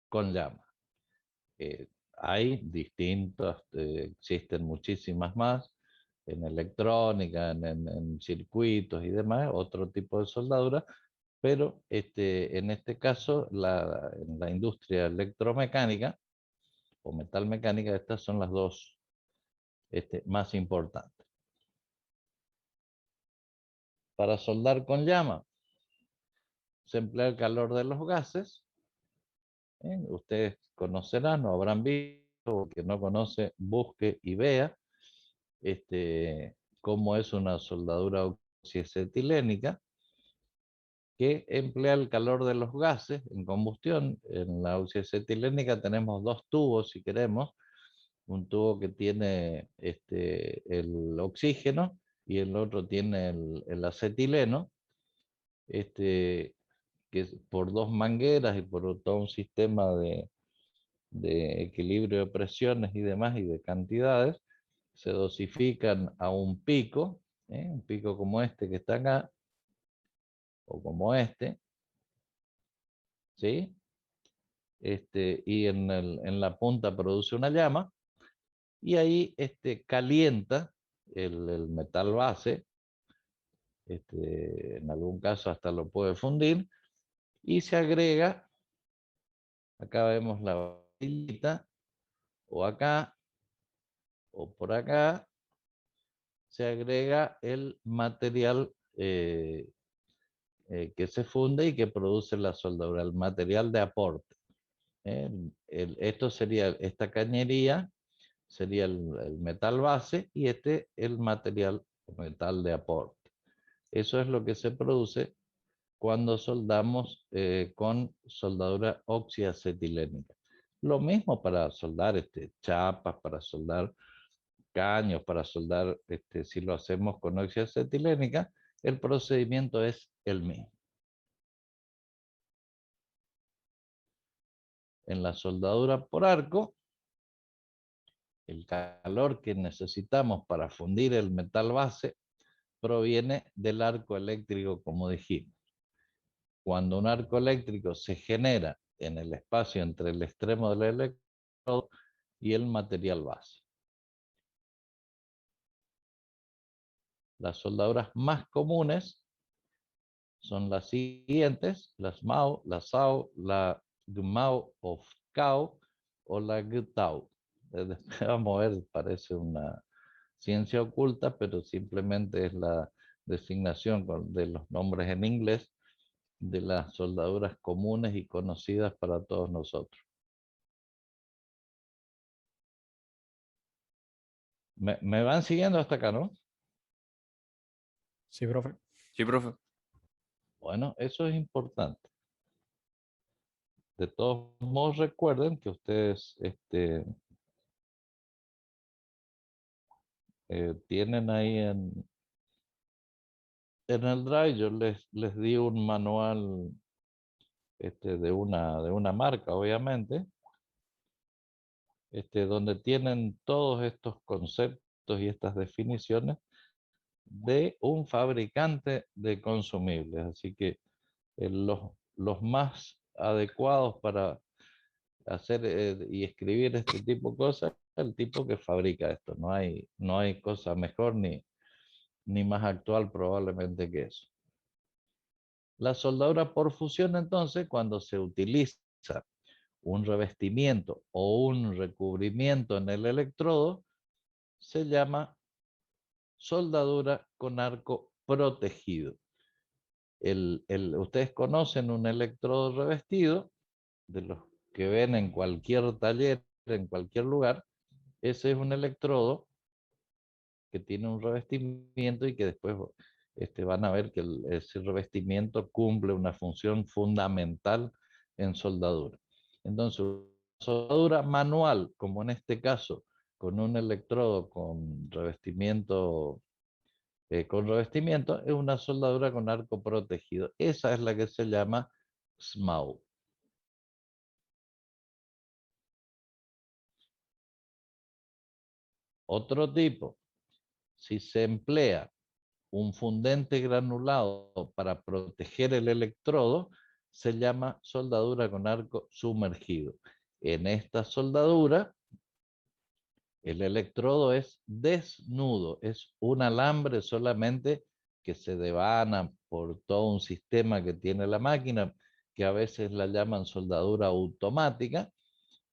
[SPEAKER 1] con llama. Hay distintas, existen muchísimas más en electrónica, en circuitos y demás, otro tipo de soldadura, pero en este caso, en la industria electromecánica o metalmecánica, estas son las dos más importantes. Para soldar con llama, se emplea el calor de los gases. Ustedes conocerán o habrán visto, o que no conoce, busque y vea cómo es una soldadura oxiacetilénica, que emplea el calor de los gases en combustión. En la oxiacetilénica tenemos dos tubos, si queremos. Un tubo que tiene el oxígeno y el otro tiene el acetileno, que es por dos mangueras y por todo un sistema de equilibrio de presiones y demás y de cantidades, se dosifican a un pico como este que está acá, o como este, ¿sí? Y en la punta produce una llama, y ahí calienta el metal base, en algún caso hasta lo puede fundir, y se agrega, acá vemos la varillita, o acá, o por acá, se agrega el material que se funde y que produce la soldadura, el material de aporte. Esto sería, esta cañería sería el metal base, y el material, metal de aporte. Eso es lo que se produce cuando soldamos con soldadura oxiacetilénica. Lo mismo para soldar chapas, para soldar caños, para soldar, si lo hacemos con oxiacetilénica, el procedimiento es el mismo. En la soldadura por arco, el calor que necesitamos para fundir el metal base proviene del arco eléctrico, como dijimos. Cuando un arco eléctrico se genera en el espacio entre el extremo del electrodo y el material base. Las soldaduras más comunes son las siguientes: la SMAU, la SAU, la GMAU o FCAU o la GTAU. Después vamos a ver, parece una ciencia oculta, pero simplemente es la designación de los nombres en inglés de las soldaduras comunes y conocidas para todos nosotros. ¿Me van siguiendo hasta acá, no?
[SPEAKER 4] Sí, profe.
[SPEAKER 6] Sí, profe.
[SPEAKER 1] Bueno, eso es importante. De todos modos, recuerden que ustedes tienen ahí en el Drive, yo les di un manual de una marca, obviamente, donde tienen todos estos conceptos y estas definiciones de un fabricante de consumibles. Así que los más adecuados para hacer y escribir este tipo de cosas, el tipo que fabrica esto. No hay cosa mejor ni más actual probablemente que eso. La soldadura por fusión, entonces, cuando se utiliza un revestimiento o un recubrimiento en el electrodo, se llama soldadura con arco protegido. Ustedes conocen un electrodo revestido, de los que ven en cualquier taller, en cualquier lugar. Ese es un electrodo que tiene un revestimiento y que después van a ver que ese revestimiento cumple una función fundamental en soldadura. Entonces, soldadura manual, como en este caso, con un electrodo con revestimiento, es una soldadura con arco protegido. Esa es la que se llama SMAU. Otro tipo, si se emplea un fundente granulado para proteger el electrodo, se llama soldadura con arco sumergido. En esta soldadura, el electrodo es desnudo, es un alambre solamente que se devana por todo un sistema que tiene la máquina, que a veces la llaman soldadura automática,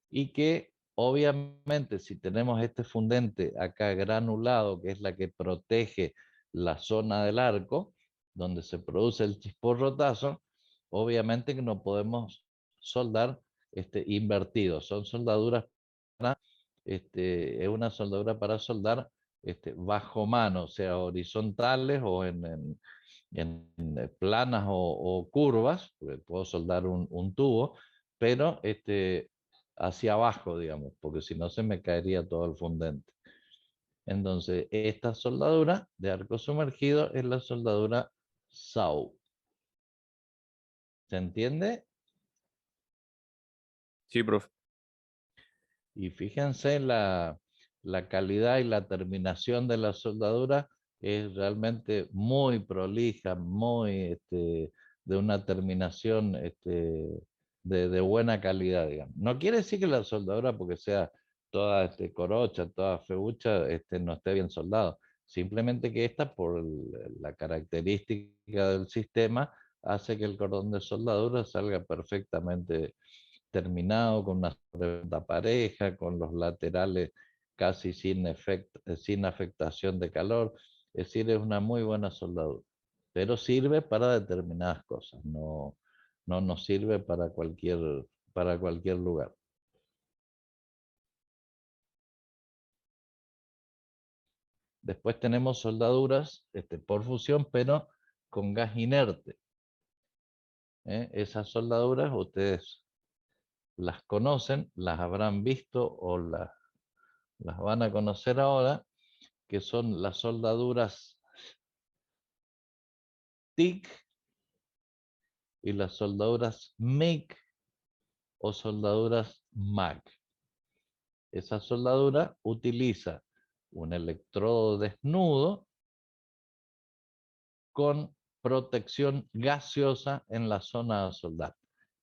[SPEAKER 1] y que obviamente si tenemos este fundente acá granulado, que es la que protege la zona del arco, donde se produce el chisporrotazo, obviamente que no podemos soldar invertido. Son soldaduras para, es una soldadura para soldar bajo mano, o sea, horizontales o en planas o curvas, porque puedo soldar un tubo, pero hacia abajo, digamos, porque si no se me caería todo el fundente. Entonces, esta soldadura de arco sumergido es la soldadura SAW. ¿Se entiende?
[SPEAKER 6] Sí, profe.
[SPEAKER 1] Y fíjense la calidad y la terminación de la soldadura es realmente muy prolija, muy de una terminación de buena calidad, digamos. No quiere decir que la soldadura, porque sea toda corocha, toda feucha, no esté bien soldado. Simplemente que esta, por la característica del sistema, hace que el cordón de soldadura salga perfectamente terminado, con una sobreventa pareja, con los laterales casi sin afectación de calor. Es decir, es una muy buena soldadura, pero sirve para determinadas cosas, no nos sirve para cualquier lugar. Después tenemos soldaduras por fusión, pero con gas inerte. Esas soldaduras ustedes las conocen, las habrán visto o las van a conocer ahora, que son las soldaduras TIC y las soldaduras MIG o soldaduras MAG. Esa soldadura utiliza un electrodo desnudo con protección gaseosa en la zona a soldar.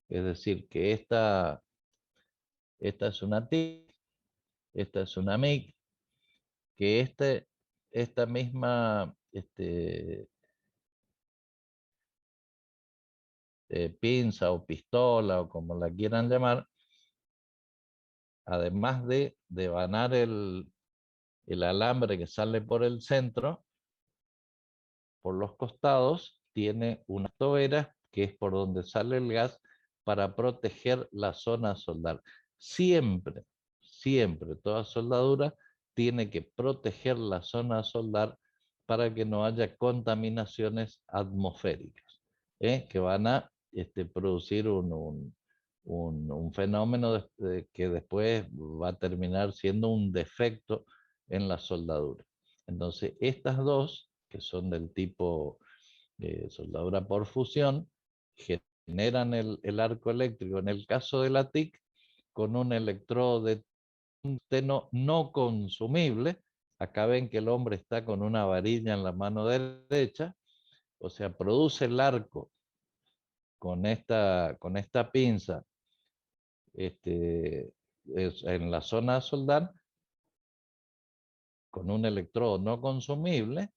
[SPEAKER 1] Es decir, que esta es una TIC, esta es una MIG, que esta misma pinza o pistola o como la quieran llamar, además de devanar el alambre que sale por el centro, por los costados, tiene unas toberas que es por donde sale el gas para proteger la zona a soldar. Siempre, siempre, toda soldadura tiene que proteger la zona a soldar para que no haya contaminaciones atmosféricas, que van a producir un fenómeno que después va a terminar siendo un defecto en la soldadura. Entonces, estas dos, que son del tipo soldadura por fusión, generan el arco eléctrico, en el caso de la TIC, con un electrodo de tungsteno no consumible. Acá ven que el hombre está con una varilla en la mano derecha, o sea, produce el arco con esta pinza en la zona a soldar, con un electrodo no consumible.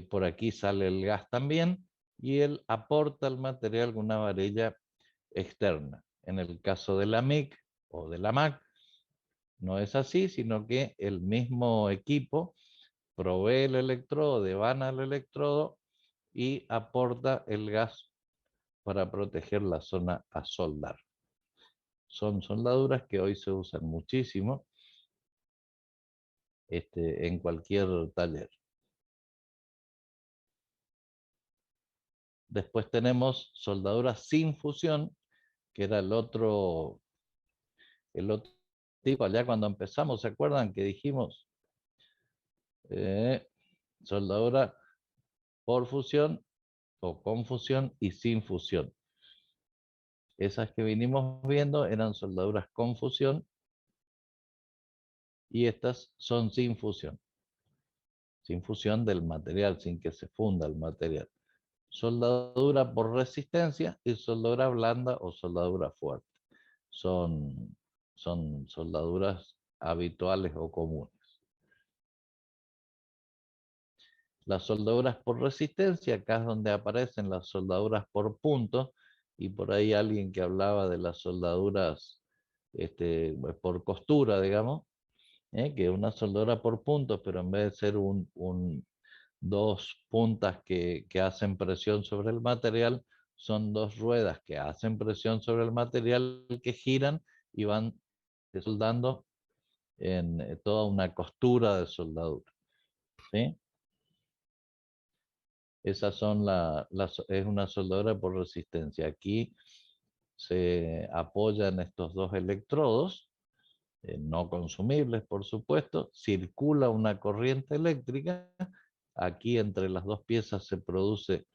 [SPEAKER 1] Por aquí sale el gas también, y él aporta el material con una varilla externa. En el caso de la MIG o de la MAC, no es así, sino que el mismo equipo provee el electrodo, devana el electrodo y aporta el gas para proteger la zona a soldar. Son soldaduras que hoy se usan muchísimo en cualquier taller. Después tenemos soldaduras sin fusión, que era el otro tipo. Allá cuando empezamos, ¿se acuerdan que dijimos soldadura por fusión o con fusión y sin fusión? Esas que vinimos viendo eran soldaduras con fusión y estas son sin fusión. sin fusión del material, sin que se funda el material. Soldadura por resistencia y soldadura blanda o soldadura fuerte. Son soldaduras habituales o comunes. Las soldaduras por resistencia, acá es donde aparecen las soldaduras por puntos, y por ahí alguien que hablaba de las soldaduras por costura, digamos, que es una soldadura por puntos, pero en vez de ser dos puntas que hacen presión sobre el material, son dos ruedas que hacen presión sobre el material, que giran y van soldando en toda una costura de soldadura. ¿Sí? Esas son es una soldadura por resistencia. Aquí se apoyan estos dos electrodos, no consumibles, por supuesto. Circula una corriente eléctrica. Aquí entre las dos piezas se produce,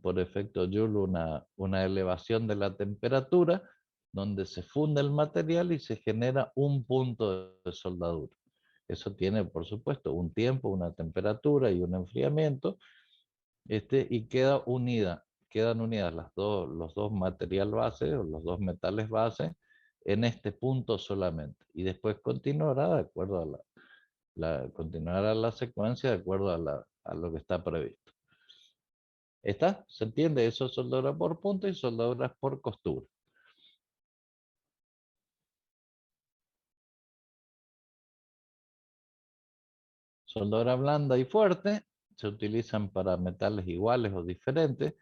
[SPEAKER 1] por efecto Joule, una elevación de la temperatura, donde se funde el material y se genera un punto de soldadura. Eso tiene, por supuesto, un tiempo, una temperatura y un enfriamiento, y quedan unidas los dos materiales base o los dos metales base en este punto solamente. Y después continuará de acuerdo a continuará la secuencia de acuerdo a lo que está previsto. ¿Está? ¿Se entiende? Eso es soldadura por punto y soldaduras por costura. Soldadura blanda y fuerte se utilizan para metales iguales o diferentes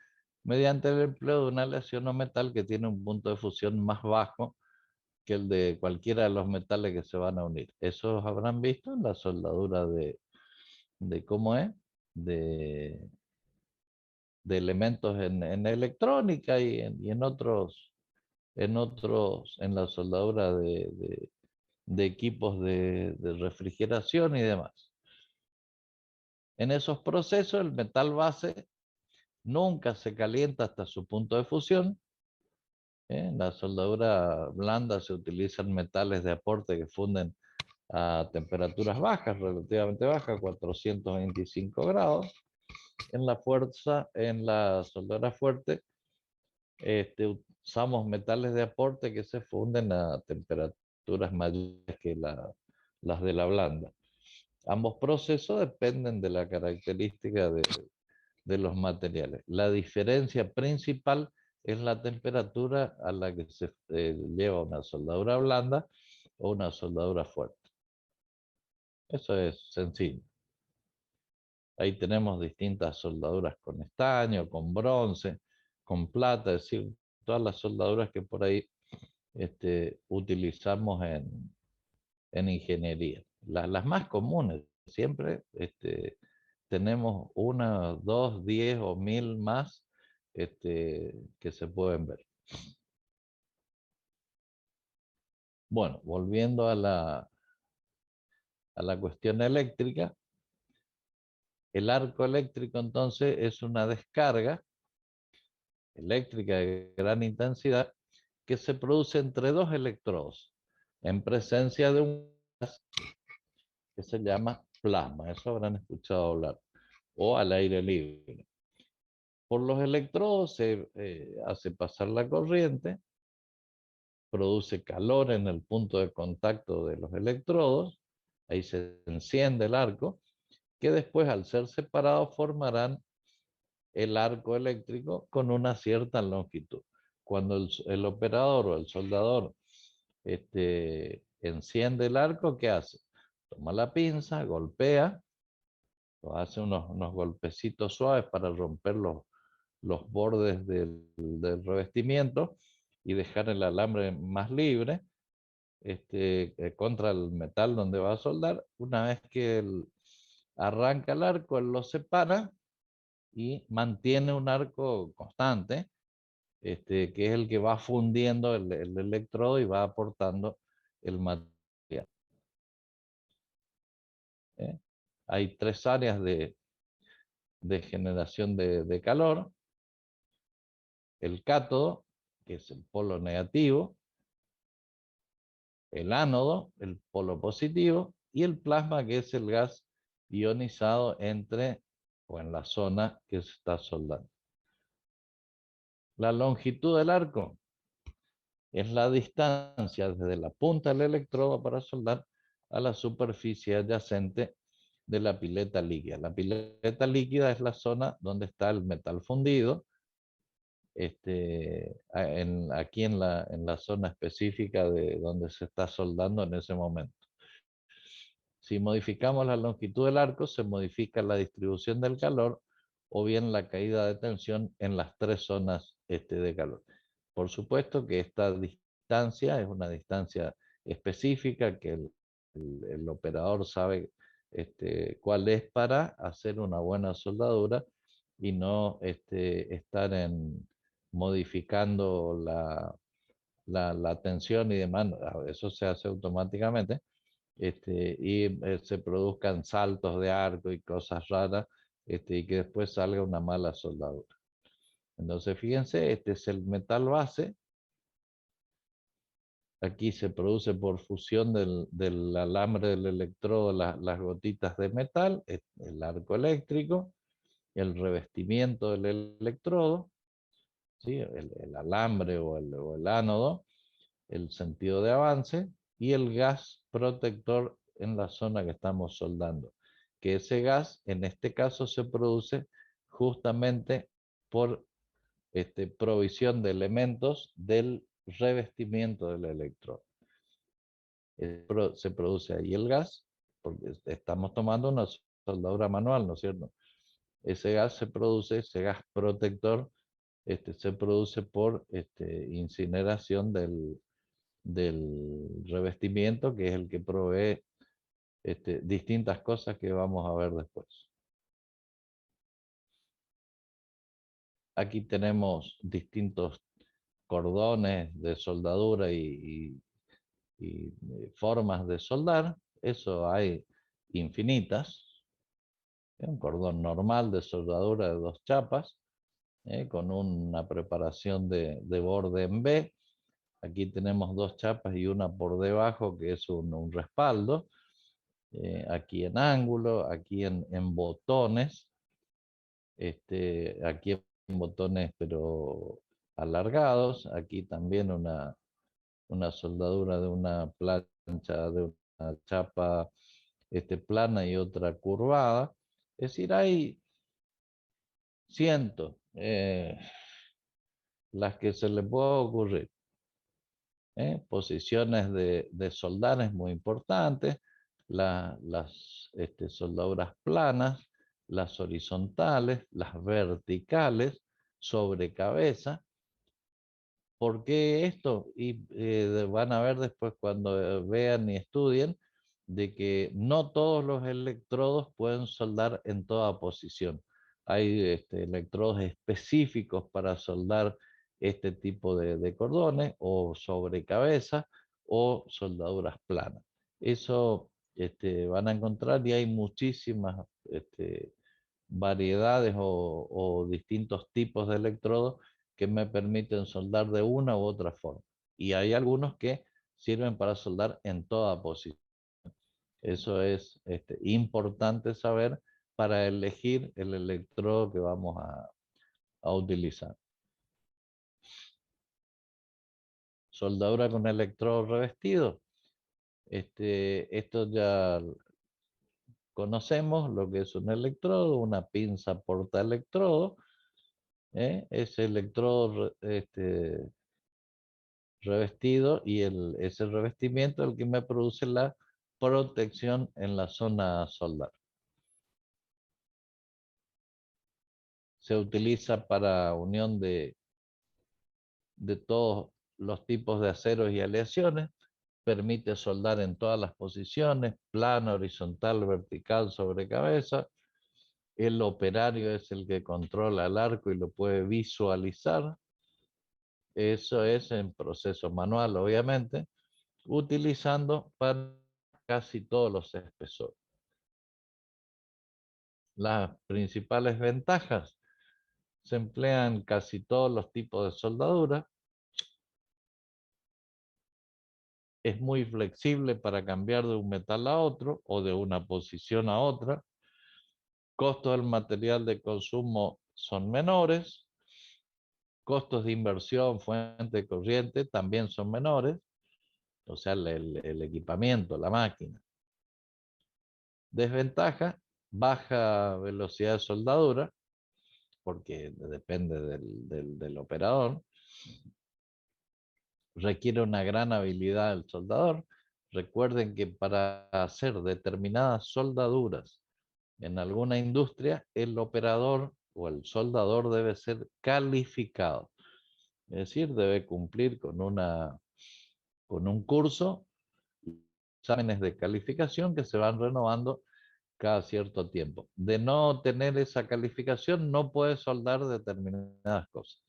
[SPEAKER 1] mediante el empleo de una aleación o metal que tiene un punto de fusión más bajo que el de cualquiera de los metales que se van a unir. Eso habrán visto en la soldadura ¿cómo es? De elementos en electrónica y en la soldadura de equipos de refrigeración y demás. En esos procesos el metal base nunca se calienta hasta su punto de fusión. En la soldadura blanda se utilizan metales de aporte que funden a temperaturas bajas, relativamente bajas, 425 grados. En la soldadura fuerte, usamos metales de aporte que se funden a temperaturas mayores que las de la blanda. Ambos procesos dependen de la característica de los materiales. La diferencia principal es la temperatura a la que se lleva una soldadura blanda o una soldadura fuerte. Eso es sencillo. Ahí tenemos distintas soldaduras con estaño, con bronce, con plata, es decir, todas las soldaduras que por ahí utilizamos en ingeniería. Las más comunes, siempre tenemos 1, 2, 10 o 1000 más que se pueden ver. Bueno, volviendo a la cuestión eléctrica, el arco eléctrico entonces es una descarga eléctrica de gran intensidad que se produce entre dos electrodos en presencia de un gas que se llama plasma. Eso habrán escuchado hablar. O al aire libre. Por los electrodos se hace pasar la corriente, produce calor en el punto de contacto de los electrodos, ahí se enciende el arco, que después al ser separados formarán el arco eléctrico con una cierta longitud. Cuando el operador o el soldador enciende el arco, ¿qué hace? Toma la pinza, golpea, hace unos golpecitos suaves para romper los bordes del revestimiento y dejar el alambre más libre contra el metal donde va a soldar. Una vez que arranca el arco, él lo separa y mantiene un arco constante, que es el que va fundiendo el electrodo y va aportando el material. Hay 3 áreas de generación de calor. El cátodo, que es el polo negativo, el ánodo, el polo positivo, y el plasma, que es el gas ionizado entre o en la zona que se está soldando. La longitud del arco es la distancia desde la punta del electrodo para soldar a la superficie adyacente de la pileta líquida. La pileta líquida es la zona donde está el metal fundido, aquí en la zona específica de donde se está soldando en ese momento. Si modificamos la longitud del arco, se modifica la distribución del calor o bien la caída de tensión en las tres zonas de calor. Por supuesto que esta distancia es una distancia específica que el operador sabe cuál es para hacer una buena soldadura y no estar modificando la tensión y demás. Eso se hace automáticamente se produzcan saltos de arco y cosas raras y que después salga una mala soldadura. Entonces, fíjense, este es el metal base. Aquí se produce por fusión del alambre del electrodo las gotitas de metal, el arco eléctrico, el revestimiento del electrodo, ¿sí? el alambre o el ánodo, el sentido de avance y el gas protector en la zona que estamos soldando. Que ese gas, en este caso, se produce justamente por provisión de elementos del revestimiento del electrodo. Se produce ahí el gas, porque estamos tomando una soldadura manual, ¿no es cierto? Ese gas se produce, ese gas protector, se produce por incineración del revestimiento, que es el que provee distintas cosas que vamos a ver después. Aquí tenemos distintos cordones de soldadura y formas de soldar. Eso hay infinitas. Un cordón normal de soldadura de 2 chapas, con una preparación de borde en B. Aquí tenemos 2 chapas y una por debajo que es un respaldo. Aquí en ángulo, aquí en botones, aquí en botones pero alargados, aquí también una soldadura de una plancha, de una chapa plana y otra curvada. Es decir, hay cientos, las que se le pueda ocurrir. Posiciones de soldar es muy importante, las soldaduras planas, las horizontales, las verticales, sobre cabeza. ¿Por qué esto? Y van a ver después cuando vean y estudien de que no todos los electrodos pueden soldar en toda posición. Hay electrodos específicos para soldar este tipo de cordones o sobre cabeza o soldaduras planas. Eso van a encontrar y hay muchísimas variedades o distintos tipos de electrodos que me permiten soldar de una u otra forma. Y hay algunos que sirven para soldar en toda posición. Eso es importante saber para elegir el electrodo que vamos a utilizar. Soldadura con electrodo revestido. Esto ya conocemos lo que es un electrodo, una pinza portaelectrodo. Ese electrodo revestido y ese revestimiento el que me produce la protección en la zona soldar. Se utiliza para unión de todos los tipos de aceros y aleaciones. Permite soldar en todas las posiciones, plano, horizontal, vertical, sobre cabeza. El operario es el que controla el arco y lo puede visualizar. Eso es en proceso manual, obviamente, utilizando para casi todos los espesores. Las principales ventajas: se emplean casi todos los tipos de soldadura. Es muy flexible para cambiar de un metal a otro o de una posición a otra. Costos del material de consumo son menores. Costos de inversión, fuente de corriente, también son menores. O sea, el equipamiento, la máquina. Desventaja, baja velocidad de soldadura, porque depende del operador. Requiere una gran habilidad del soldador. Recuerden que para hacer determinadas soldaduras en alguna industria, el operador o el soldador debe ser calificado. Es decir, debe cumplir con un curso, exámenes de calificación que se van renovando cada cierto tiempo. De no tener esa calificación, no puede soldar determinadas cosas.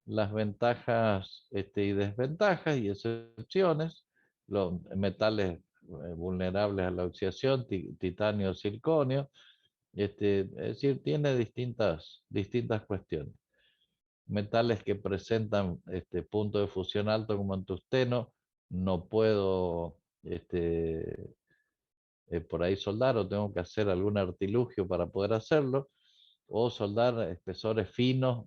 [SPEAKER 1] Las ventajas y desventajas y excepciones, los metales vulnerables a la oxidación, titanio, circonio, es decir, tiene distintas cuestiones. Metales que presentan punto de fusión alto como en tungsteno, no puedo por ahí soldar o tengo que hacer algún artilugio para poder hacerlo, o soldar espesores finos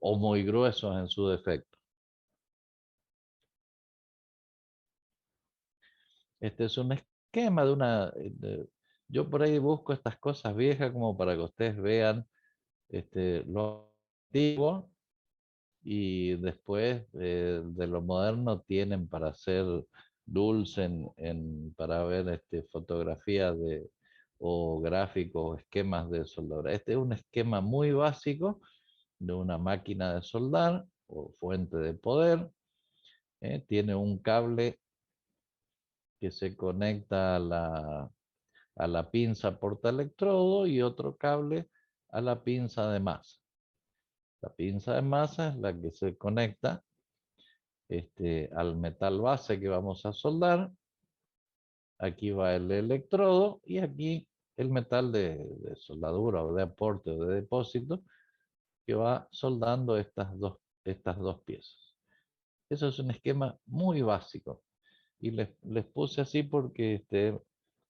[SPEAKER 1] o muy gruesos en su defecto. Este es un esquema de una... yo por ahí busco estas cosas viejas como para que ustedes vean lo antiguo, y después de lo moderno tienen para hacer dulce para ver fotografías o gráficos, esquemas de soldadura. Este es un esquema muy básico de una máquina de soldar o fuente de poder. Tiene un cable que se conecta a la pinza portaelectrodo y otro cable a la pinza de masa. La pinza de masa es la que se conecta al metal base que vamos a soldar. Aquí va el electrodo y aquí el metal de soldadura o de aporte o de depósito que va soldando estas dos piezas. Eso es un esquema muy básico. Y les puse así porque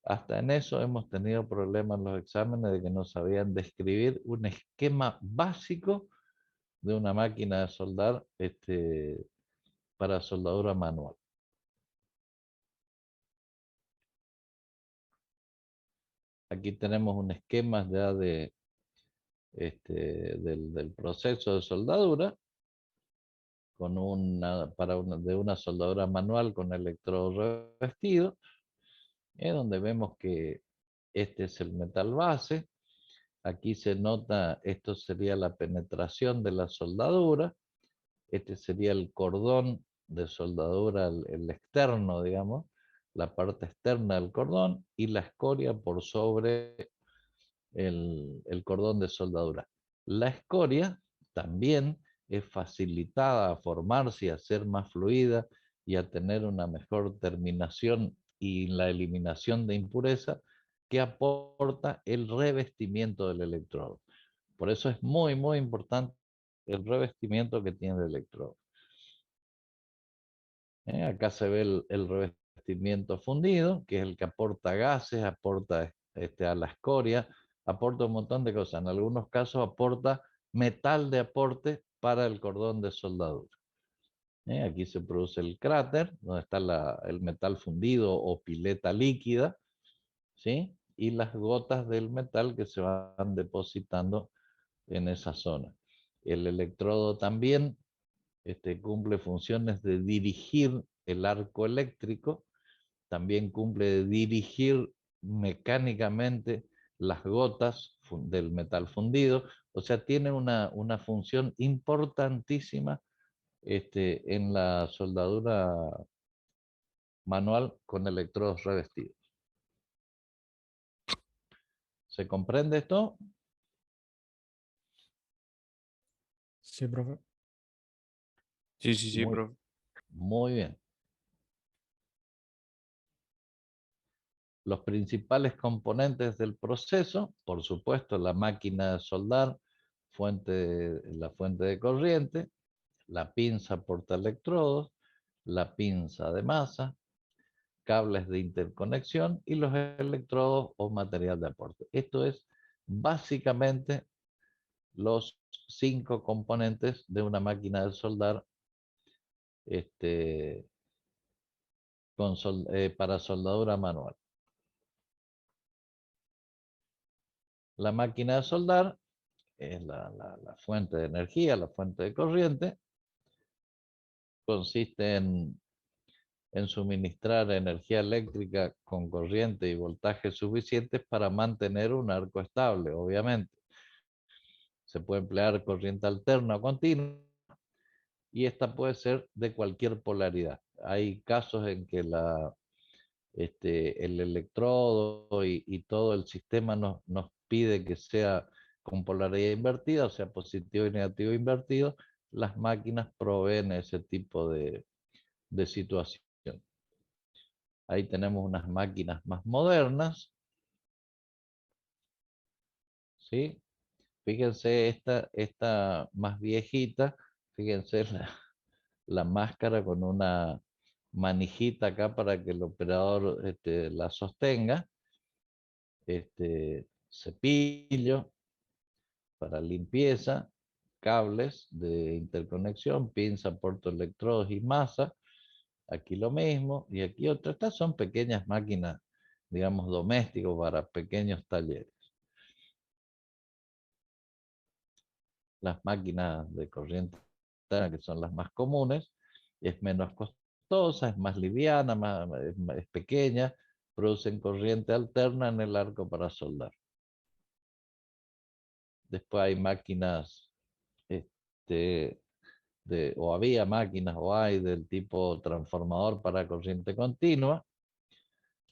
[SPEAKER 1] hasta en eso hemos tenido problemas en los exámenes de que no sabían describir un esquema básico de una máquina de soldar para soldadura manual. Aquí tenemos un esquema ya del proceso de soldadura con de una soldadura manual con electrodo revestido, donde vemos que este es el metal base. Aquí se nota, esto sería la penetración de la soldadura. Este sería el cordón de soldadura, el externo, digamos, la parte externa del cordón, y la escoria por sobre el cordón de soldadura. La escoria también es facilitada a formarse y a ser más fluida y a tener una mejor terminación y la eliminación de impureza que aporta el revestimiento del electrodo. Por eso es muy, muy importante el revestimiento que tiene el electrodo. Acá se ve el revestimiento fundido, que es el que aporta gases, aporta a la escoria, aporta un montón de cosas. En algunos casos aporta metal de aporte para el cordón de soldadura. Aquí se produce el cráter, donde está el metal fundido o pileta líquida, ¿sí? Y las gotas del metal que se van depositando en esa zona. El electrodo también cumple funciones de dirigir el arco eléctrico, también cumple de dirigir mecánicamente las gotas del metal fundido, o sea, tiene una función importantísima en la soldadura manual con electrodos revestidos. ¿Se comprende esto?
[SPEAKER 4] Sí, profe.
[SPEAKER 6] Sí,
[SPEAKER 1] Muy,
[SPEAKER 6] profe.
[SPEAKER 1] muy bien. Los principales componentes del proceso, por supuesto, la máquina de soldar, la fuente de corriente, la pinza portaelectrodos, la pinza de masa, cables de interconexión y los electrodos o material de aporte. Esto es básicamente los 5 componentes de una máquina de soldar para soldadura manual. La máquina de soldar es la fuente de energía, la fuente de corriente. Consiste en suministrar energía eléctrica con corriente y voltaje suficientes para mantener un arco estable, obviamente. Se puede emplear corriente alterna o continua y esta puede ser de cualquier polaridad. Hay casos en que el electrodo y todo el sistema nos pide que sea con polaridad invertida, o sea, positivo y negativo invertido. Las máquinas proveen ese tipo de situación. Ahí tenemos unas máquinas más modernas, ¿sí? Fíjense esta más viejita, fíjense la máscara con una manijita acá para que el operador la sostenga. Cepillo para limpieza, cables de interconexión, pinza, portoelectrodos y masa. Aquí lo mismo, y aquí otra. Estas son pequeñas máquinas, digamos, domésticos para pequeños talleres. Las máquinas de corriente alterna, que son las más comunes, es menos costosa, es más liviana, es pequeña, producen corriente alterna en el arco para soldar. Después hay máquinas, o había máquinas o hay del tipo transformador para corriente continua.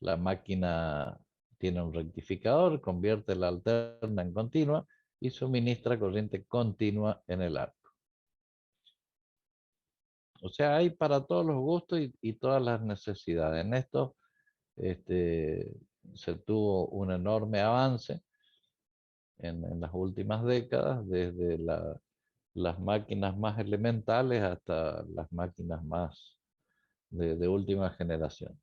[SPEAKER 1] La máquina tiene un rectificador, convierte la alterna en continua y suministra corriente continua en el arco. O sea, hay para todos los gustos y todas las necesidades. En esto se tuvo un enorme avance en las últimas décadas, desde las máquinas más elementales hasta las máquinas más de última generación.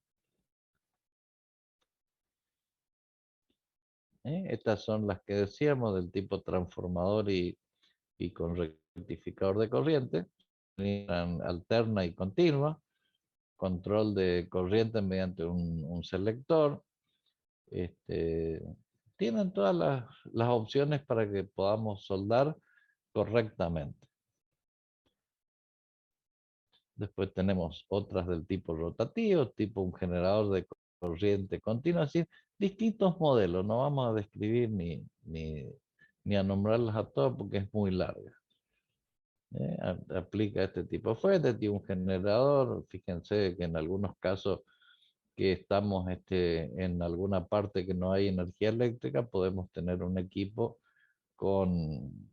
[SPEAKER 1] Estas son las que decíamos del tipo transformador y con rectificador de corriente, alterna y continua, control de corriente mediante un selector. Tienen todas las opciones para que podamos soldar correctamente. Después tenemos otras del tipo rotativo, tipo un generador de corriente continua, así, distintos modelos. No vamos a describir ni a nombrarlas a todas porque es muy larga. Aplica este tipo de fuente, tiene un generador. Fíjense que en algunos casos que estamos en alguna parte que no hay energía eléctrica, podemos tener un equipo con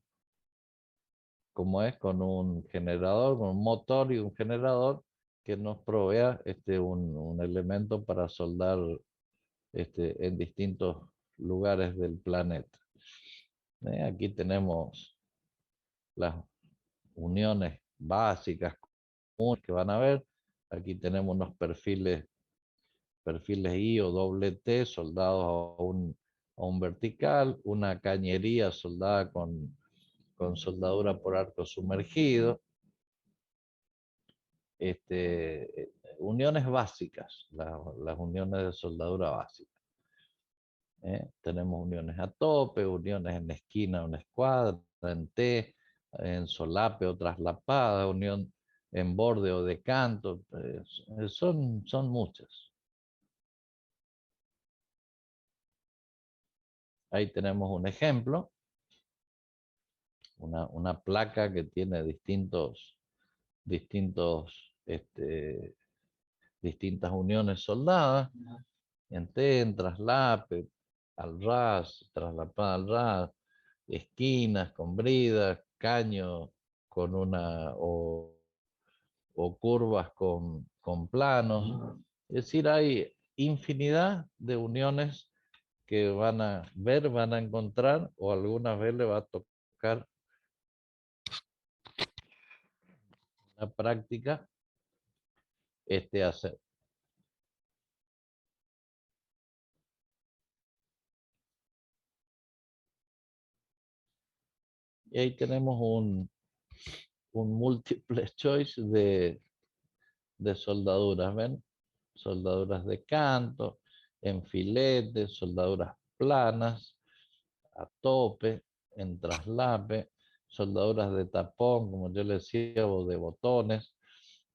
[SPEAKER 1] un generador, con un motor y un generador que nos provea un elemento para soldar en distintos lugares del planeta. Aquí tenemos las uniones básicas comunes que van a ver. Aquí tenemos unos perfiles I o doble T soldados a un vertical, una cañería soldada con soldadura por arco sumergido. Uniones básicas, las uniones de soldadura básicas. Tenemos uniones a tope, uniones en esquina, una escuadra, en T, en solape o traslapada, unión en borde o de canto. Son muchas. Ahí tenemos un ejemplo, una placa que tiene distintas uniones soldadas, en T, en traslape, al ras, traslapada al ras, esquinas con bridas, caño con o curvas con planos. Es decir, hay infinidad de uniones que van a encontrar, o algunas veces le va a tocar la práctica hacer. Y ahí tenemos un múltiple choice de soldaduras, ¿ven? Soldaduras de canto, en filete, soldaduras planas, a tope, en traslape, soldaduras de tapón, como yo le decía, o de botones,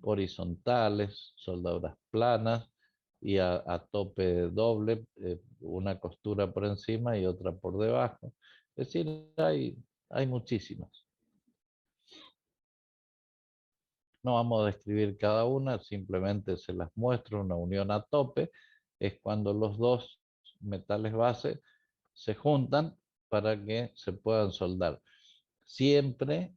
[SPEAKER 1] horizontales, soldaduras planas y a tope doble, una costura por encima y otra por debajo. Es decir, hay muchísimas. No vamos a describir cada una, simplemente se las muestro. Una unión a tope es cuando los dos metales base se juntan para que se puedan soldar. Siempre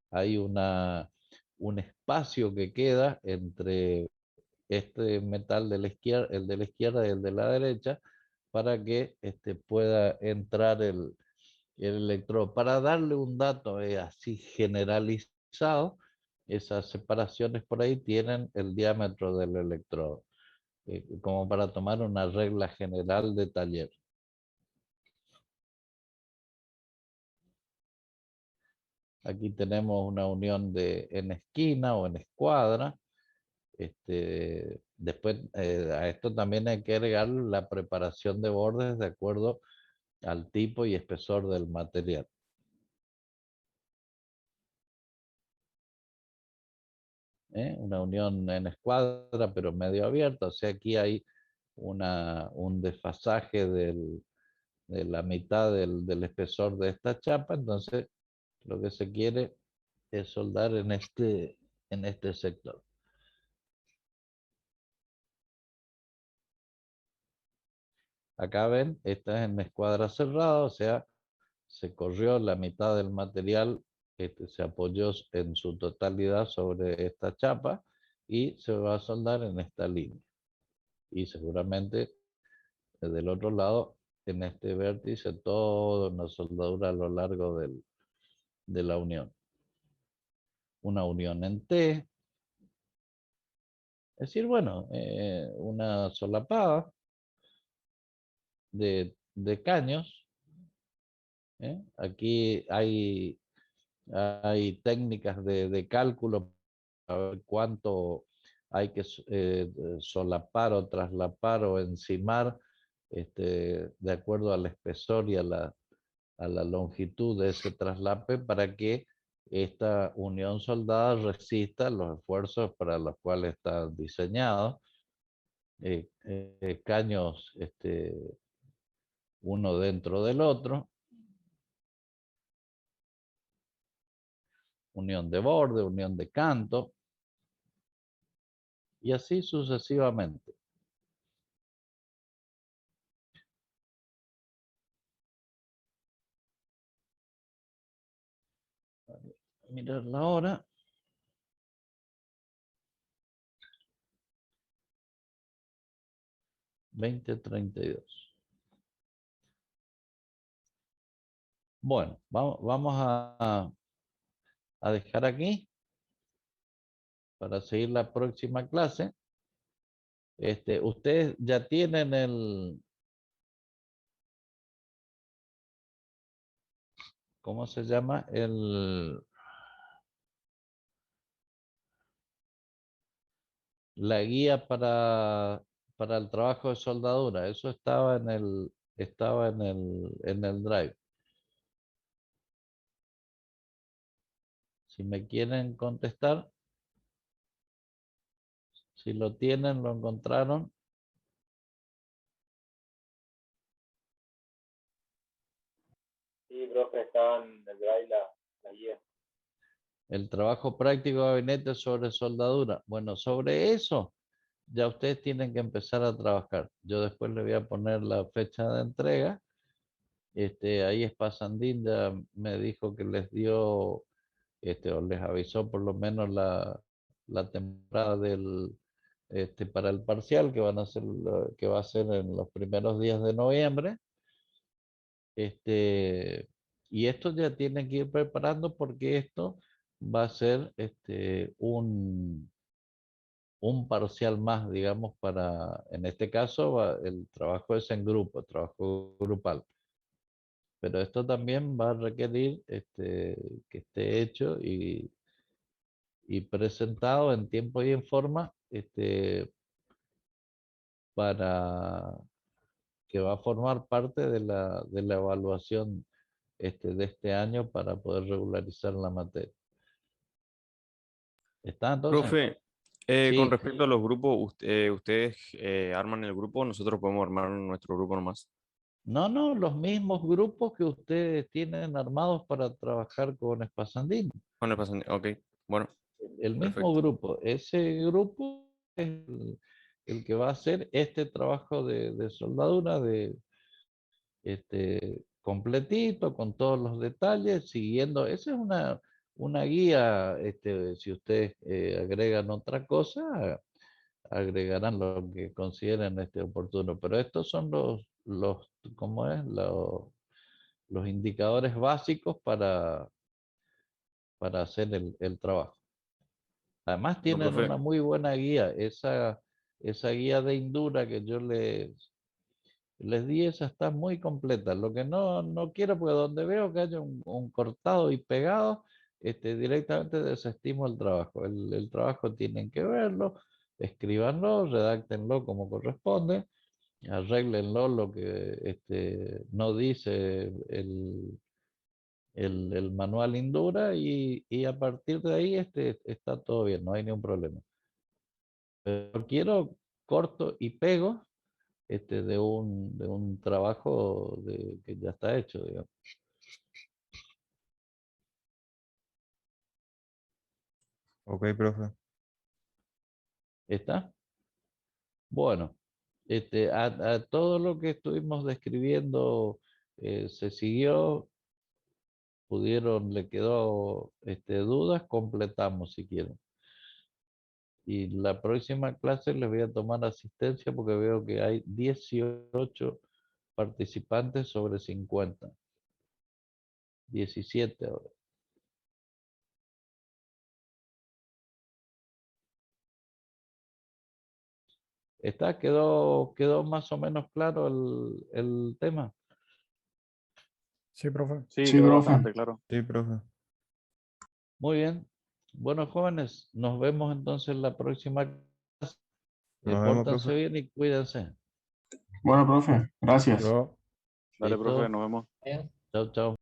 [SPEAKER 1] hay un espacio que queda entre este metal de la izquierda, el de la izquierda y el de la derecha, para que pueda entrar el electrodo. Para darle un dato así generalizado, esas separaciones por ahí tienen el diámetro del electrodo, como para tomar una regla general de taller. Aquí tenemos una unión en esquina o en escuadra. Después a esto también hay que agregar la preparación de bordes de acuerdo al tipo y espesor del material. Una unión en escuadra pero medio abierta, o sea, aquí hay un desfasaje de la mitad del espesor de esta chapa, entonces lo que se quiere es soldar en este sector. Acá ven, esta es en escuadra cerrada, o sea, se corrió la mitad del material, se apoyó en su totalidad sobre esta chapa y se va a soldar en esta línea. Y seguramente del otro lado, en este vértice, toda una soldadura a lo largo de la unión. Una unión en T, es decir, bueno, una solapada de caños. Aquí hay técnicas de cálculo para ver cuánto hay que solapar o traslapar o encimar de acuerdo al espesor y a la longitud de ese traslape para que esta unión soldada resista los esfuerzos para los cuales está diseñado. Caños uno dentro del otro. Unión de borde, unión de canto. Y así sucesivamente. Mirar la hora. (20:32). Bueno, vamos a dejar aquí para seguir la próxima clase. Ustedes ya tienen ¿cómo se llama? La guía para el trabajo de soldadura. Eso estaba en el Drive. Si me quieren contestar, si lo tienen, lo encontraron.
[SPEAKER 7] Sí, profe, estaba en el Drive la guía.
[SPEAKER 1] El trabajo práctico de gabinete sobre soldadura. Bueno, sobre eso ya ustedes tienen que empezar a trabajar. Yo después le voy a poner la fecha de entrega. Ahí Espasandín ya me dijo que les dio, o les avisó por lo menos la temporada para el parcial que que va a ser en los primeros días de noviembre. Y esto ya tienen que ir preparando porque esto va a ser un un parcial más, digamos, para, en este caso, el trabajo es en grupo, trabajo grupal. Pero esto también va a requerir que esté hecho y presentado en tiempo y en forma para que va a formar parte de la evaluación de este año para poder regularizar la materia. ¿Está entonces?
[SPEAKER 6] Profe, con
[SPEAKER 1] Sí.
[SPEAKER 6] respecto a los grupos, ustedes arman el grupo, nosotros podemos armar nuestro grupo nomás.
[SPEAKER 1] No, no, los mismos grupos que ustedes tienen armados para trabajar con Spasandino.
[SPEAKER 6] Bueno, pasan, ok, bueno,
[SPEAKER 1] El mismo
[SPEAKER 6] perfecto.
[SPEAKER 1] grupo. Ese grupo es el que va a hacer este trabajo de soldadura completito, con todos los detalles, siguiendo. Esa es una guía. Si ustedes agregan otra cosa, agregarán lo que consideren oportuno. Pero estos son ¿cómo es? Los indicadores básicos para hacer el trabajo. Además
[SPEAKER 6] Bueno,
[SPEAKER 1] tienen
[SPEAKER 6] profe,
[SPEAKER 1] una muy buena guía. Esa guía de Indura que yo les di, esa está muy completa. Lo que no quiero, porque donde veo que haya un cortado y pegado, directamente desestimo el trabajo. El trabajo tienen que verlo, escríbanlo, redáctenlo como corresponde, arréglenlo lo que no dice el manual Indura y a partir de ahí está todo bien, no hay ningún problema. Pero quiero corto y pego de un trabajo que ya está hecho, digamos.
[SPEAKER 5] Ok, profe.
[SPEAKER 1] ¿Está? Bueno, a todo lo que estuvimos describiendo se siguió, le quedó dudas, completamos si quieren. Y la próxima clase les voy a tomar asistencia porque veo que hay 18 participantes sobre 50. 17 ahora. ¿Quedó más o menos claro el tema?
[SPEAKER 4] Sí, profe.
[SPEAKER 2] Sí,
[SPEAKER 3] Sí,
[SPEAKER 2] quedó
[SPEAKER 3] profe.
[SPEAKER 2] bastante claro.
[SPEAKER 5] Sí, profe.
[SPEAKER 1] Muy bien. Bueno, jóvenes, nos vemos entonces en la próxima clase.
[SPEAKER 5] Nos vemos,
[SPEAKER 1] Pórtense
[SPEAKER 5] profe.
[SPEAKER 1] bien y cuídense.
[SPEAKER 3] Bueno, profe, gracias.
[SPEAKER 4] Yo.
[SPEAKER 2] Dale, profe,
[SPEAKER 1] ¿Listo?
[SPEAKER 2] nos vemos.
[SPEAKER 1] Chao, chao.